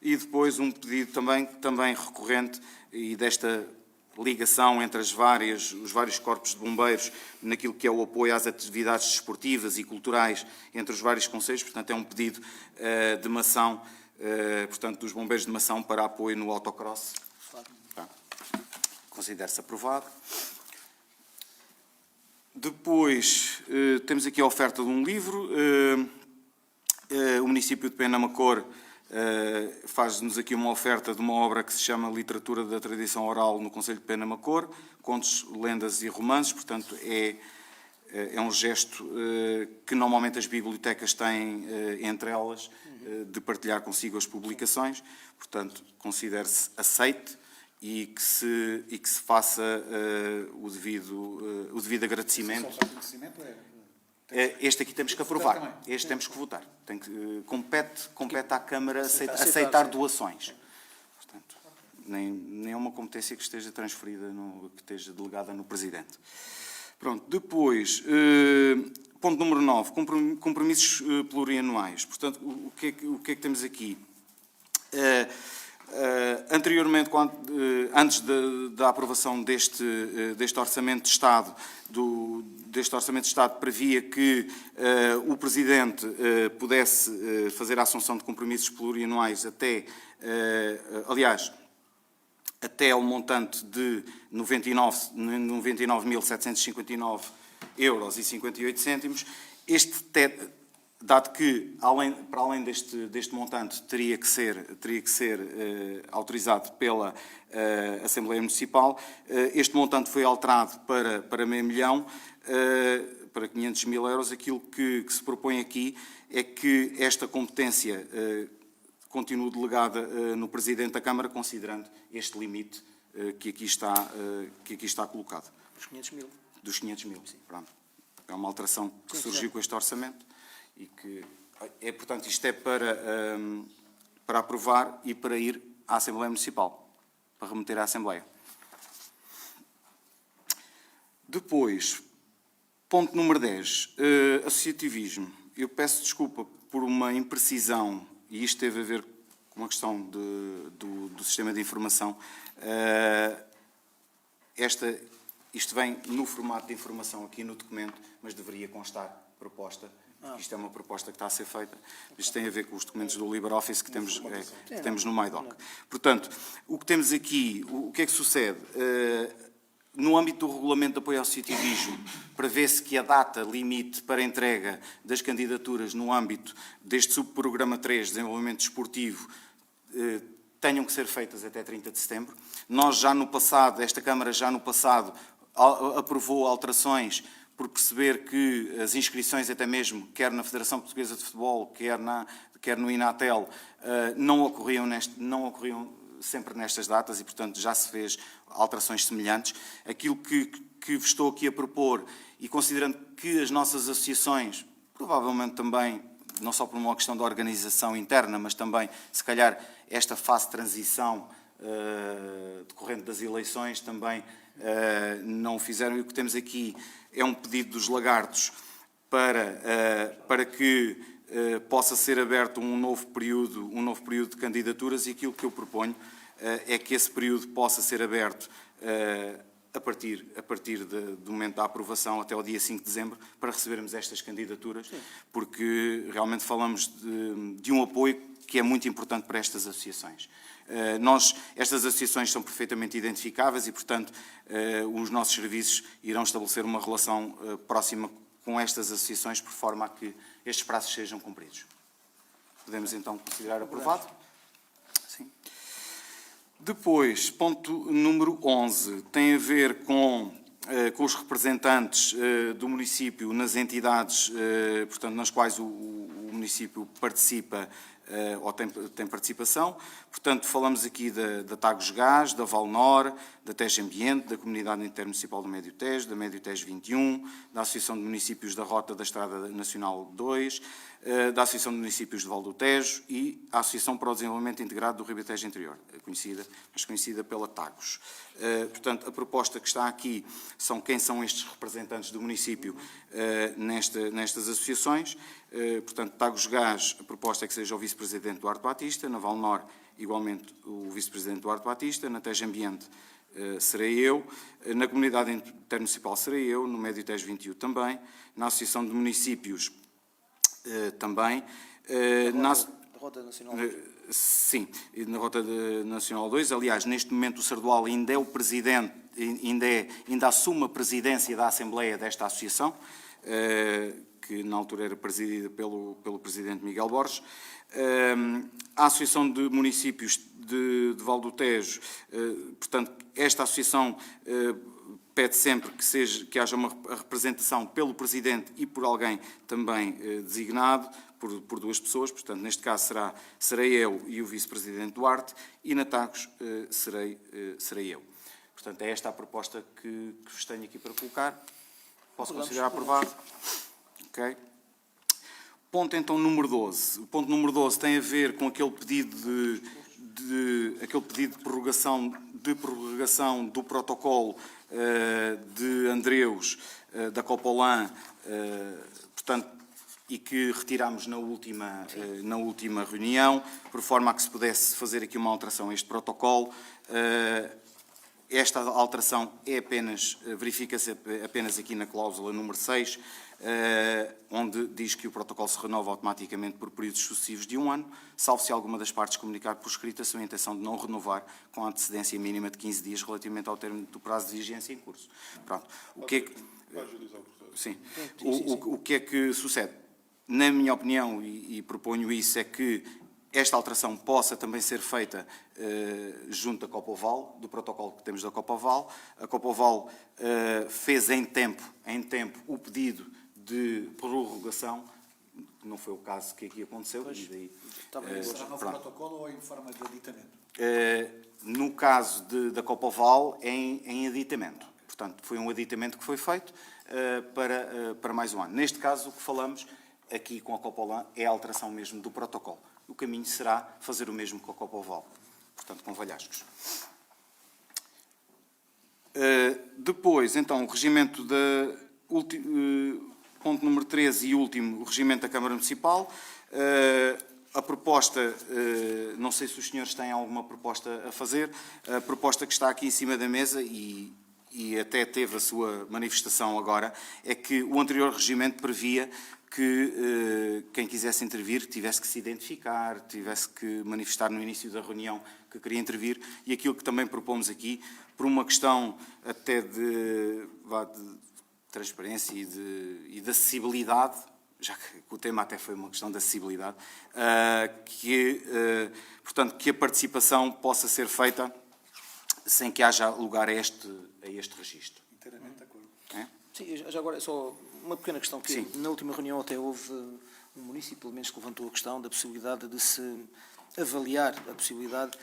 Speaker 1: E depois um pedido também recorrente e desta ligação entre os vários corpos de bombeiros naquilo que é o apoio às atividades desportivas e culturais entre os vários concelhos. Portanto, é um pedido de Mação, portanto, dos bombeiros de Mação para apoio no autocross. Tá. Considera-se aprovado. Depois, temos aqui a oferta de um livro. O município de Penamacor faz-nos aqui uma oferta de uma obra que se chama Literatura da Tradição Oral no Concelho de Penamacor, contos, lendas e romances, portanto é um gesto que normalmente as bibliotecas têm entre elas, de partilhar consigo as publicações, portanto considere-se aceite e que se faça o devido agradecimento. Este aqui temos que aprovar, este temos que votar. Compete à Câmara aceitar doações. Portanto, nem é uma competência que esteja transferida, que esteja delegada no Presidente. Pronto, depois, ponto número 9, compromissos plurianuais. Portanto, o que é que temos aqui? Anteriormente, antes da aprovação deste Orçamento de Estado, previa que o Presidente pudesse fazer a assunção de compromissos plurianuais até ao montante de 99.759,58 €. Dado que, para além deste montante, teria que ser autorizado pela Assembleia Municipal, este montante foi alterado para meio milhão, para 500 mil €. Aquilo que se propõe aqui é que esta competência continue delegada no Presidente da Câmara, considerando este limite que aqui está colocado.
Speaker 4: Dos 500 mil.
Speaker 1: Dos 500 mil, pronto. É uma alteração que surgiu com este orçamento e que, portanto, isto é para aprovar e para ir à Assembleia Municipal, para remeter à Assembleia. Depois, ponto número 10, associativismo. Eu peço desculpa por uma imprecisão, e isto teve a ver com uma questão do sistema de informação. Isto vem no formato de informação aqui no documento, mas deveria constar proposta. Isto é uma proposta que está a ser feita. Isto tem a ver com os documentos do LibreOffice que temos no MyDoc. Portanto, o que temos aqui, o que é que sucede? No âmbito do Regulamento de Apoio ao Associativismo, prevê-se que a data limite para entrega das candidaturas no âmbito deste subprograma 3, Desenvolvimento Desportivo, tenham que ser feitas até 30 de setembro. Nós já no passado, esta Câmara já no passado, aprovou alterações por perceber que as inscrições, até mesmo, quer na Federação Portuguesa de Futebol, quer no Inatel, não ocorriam sempre nestas datas e, portanto, já se fez alterações semelhantes. Aquilo que vos estou aqui a propor, e considerando que as nossas associações, provavelmente também, não só por uma questão de organização interna, mas também, se calhar, esta fase de transição decorrente das eleições também não fizeram. E o que temos aqui é um pedido dos lagartos para que possa ser aberto um novo período de candidaturas, e aquilo que eu proponho é que esse período possa ser aberto a partir do momento da aprovação até ao dia 5 de dezembro, para recebermos estas candidaturas, porque realmente falamos de um apoio que é muito importante para estas associações. Estas associações são perfeitamente identificáveis e, portanto, os nossos serviços irão estabelecer uma relação próxima com estas associações, por forma a que estes prazos sejam cumpridos. Podemos, então, considerar aprovado? Sim. Depois, ponto número 11, tem a ver com os representantes do município nas entidades, portanto, nas quais o município participa ou tem participação. Portanto, falamos aqui da Tagus Gás, da Valnor, da Tejo Ambiente, da Comunidade Intermunicipal do Médio Tejo, da Médio Tejo 21, da Associação de Municípios da Rota da Estrada Nacional 2, da Associação de Municípios de Val do Tejo e a Associação para o Desenvolvimento Integrado do Ribatejo Interior, conhecida pela Tagus. Portanto, a proposta que está aqui são quem são estes representantes do município nestas associações. Portanto, Tagus Gás, a proposta é que seja o Vice-Presidente Duarte Batista, na Valnor, igualmente o Vice-Presidente Duarte Batista, na Tejo Ambiente serei eu, na Comunidade Intermunicipal serei eu, no Médio Tejo 21 também, na Associação de Municípios também.
Speaker 4: Na Rota Nacional 2.
Speaker 1: Sim, na Rota Nacional 2. Aliás, neste momento o Sardual ainda é o Presidente, ainda assume a presidência da Assembleia desta associação. que na altura era presidida pelo Presidente Miguel Borges. A Associação de Municípios de Val do Tejo, portanto, esta associação pede sempre que haja uma representação pelo Presidente e por alguém também designado, por duas pessoas, portanto, neste caso serei eu e o Vice-Presidente Duarte, e na Tagus serei eu. Portanto, é esta a proposta que vos tenho aqui para colocar. Posso considerar aprovado? Ok. Ponto, então, número 12. O ponto número 12 tem a ver com aquele pedido de prorrogação do protocolo de Andreus, da Copolan, portanto, e que retirámos na última reunião, por forma a que se pudesse fazer aqui uma alteração a este protocolo. Esta alteração verifica-se apenas aqui na cláusula número 6, onde diz que o protocolo se renova automaticamente por períodos sucessivos de 1 ano, salvo se alguma das partes comunicar por escrito a sua intenção de não renovar com a antecedência mínima de 15 dias relativamente ao termo do prazo de vigência em curso. Pronto. O que é que sucede? Na minha opinião, e proponho isso, é que esta alteração possa também ser feita junto da Copoval, do protocolo que temos da Copoval. A Copoval fez em tempo o pedido de prorrogação, que não foi o caso que aqui aconteceu. E daí,
Speaker 5: Será novo protocolo ou em forma de aditamento?
Speaker 1: No caso da Copoval, em aditamento. Portanto, foi um aditamento que foi feito para mais um ano. Neste caso, o que falamos aqui com a Copolan é a alteração mesmo do protocolo. O caminho será fazer o mesmo com a Copoval, portanto, com Valhascos. Depois, então, o regimento ponto número 13 e último, o regimento da Câmara Municipal. A proposta, não sei se os senhores têm alguma proposta a fazer, a proposta que está aqui em cima da mesa e até teve a sua manifestação agora, é que o anterior regimento previa que quem quisesse intervir tivesse que se identificar, tivesse que manifestar no início da reunião que queria intervir, e aquilo que também propomos aqui, por uma questão até de transparência e de acessibilidade, já que o tema até foi uma questão de acessibilidade, portanto, que a participação possa ser feita sem que haja lugar a este registro.
Speaker 5: Inteiramente de acordo.
Speaker 4: Sim, já agora, só uma pequena questão, que
Speaker 1: Sim.
Speaker 4: na última reunião até houve um município, pelo menos, que levantou a questão da possibilidade de se avaliar a possibilidade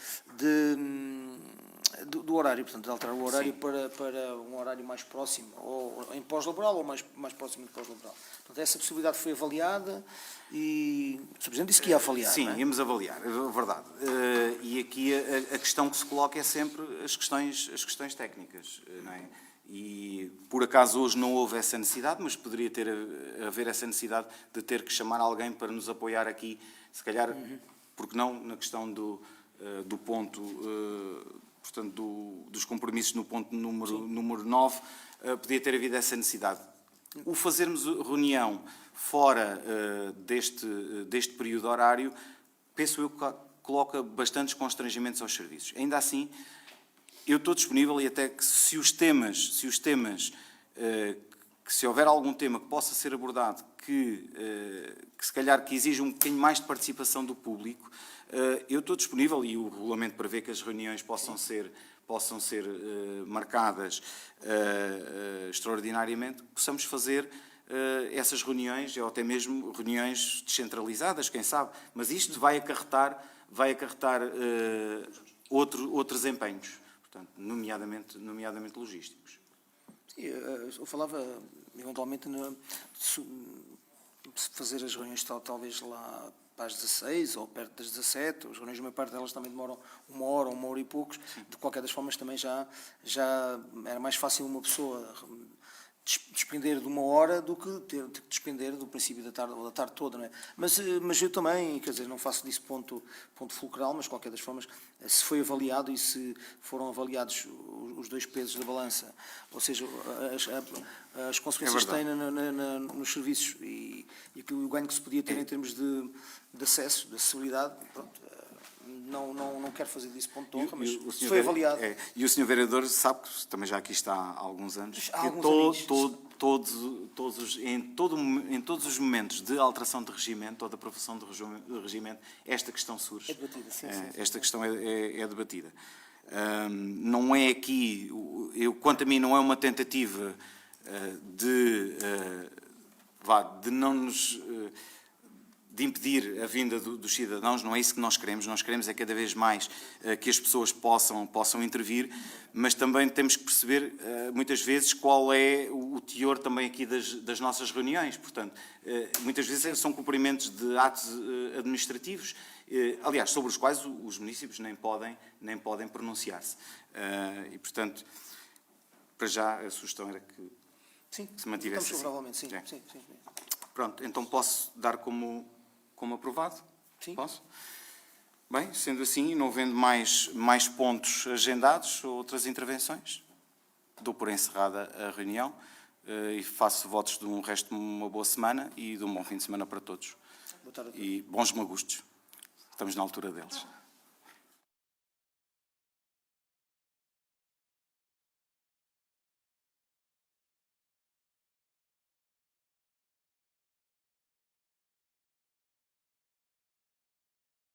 Speaker 4: do horário, portanto, de alterar o horário para um horário mais próximo, ou em pós-laboral, ou mais próximo de pós-laboral. Portanto, essa possibilidade foi avaliada e o Sr. Presidente disse que ia avaliar.
Speaker 1: Sim,
Speaker 4: não é?
Speaker 1: íamos avaliar, é verdade. E aqui a questão que se coloca é sempre as questões técnicas, não é? E, por acaso, hoje não houve essa necessidade, mas poderia haver essa necessidade de ter que chamar alguém para nos apoiar aqui, se calhar, porque não, na questão do ponto, portanto, dos compromissos no ponto número 9, podia ter havido essa necessidade. O fazermos reunião fora deste período horário, penso eu que coloca bastantes constrangimentos aos serviços. Ainda assim, eu estou disponível, e até que se houver algum tema que possa ser abordado que se calhar que exija um bocadinho mais de participação do público, eu estou disponível, e o regulamento prevê que as reuniões possam ser marcadas extraordinariamente, possamos fazer essas reuniões, ou até mesmo reuniões descentralizadas, quem sabe, mas isto vai acarretar outros empenhos. Portanto, nomeadamente logísticos.
Speaker 4: Sim, eu falava, eventualmente, de fazer as reuniões talvez lá para as 16 ou perto das 17. As reuniões, a maior parte delas também demoram 1 hora e poucos. De qualquer das formas, também já era mais fácil uma pessoa despender de 1 hora do que ter que despender do princípio da tarde ou da tarde toda, não é? Mas eu também, quer dizer, não faço disso ponto fulcral, mas de qualquer das formas, se foi avaliado e se foram avaliados os dois pesos da balança, ou seja, as consequências que tem nos serviços e o ganho que se podia ter em termos de acesso, de acessibilidade, pronto, não quero fazer disso ponto de honra, mas foi avaliado.
Speaker 1: E o Sr. Vereador sabe, que também já aqui está há alguns anos,
Speaker 4: Há
Speaker 1: que
Speaker 4: alguns
Speaker 1: em todos os momentos de alteração de regimento ou de aprovação de regimento, esta questão surge.
Speaker 4: É debatida, sim.
Speaker 1: Esta questão é debatida. Não é aqui, quanto a mim, não é uma tentativa de impedir a vinda dos cidadãos, não é isso que nós queremos é cada vez mais que as pessoas possam intervir, mas também temos que perceber muitas vezes qual é o teor também aqui das nossas reuniões, portanto, muitas vezes são cumprimentos de atos administrativos, aliás, sobre os quais os municípios nem podem pronunciar-se, e portanto, para já a sugestão era que se mantivesse assim.
Speaker 4: Favoravelmente, sim.
Speaker 1: É.
Speaker 4: Sim.
Speaker 1: Pronto, então posso dar como aprovado?
Speaker 4: Sim.
Speaker 1: Posso? Bem, sendo assim, não havendo mais pontos agendados ou outras intervenções, dou por encerrada a reunião e faço votos de um resto de uma boa semana e de um bom fim de semana para todos.
Speaker 4: Boa tarde a todos.
Speaker 1: E bons magustos. Estamos na altura deles.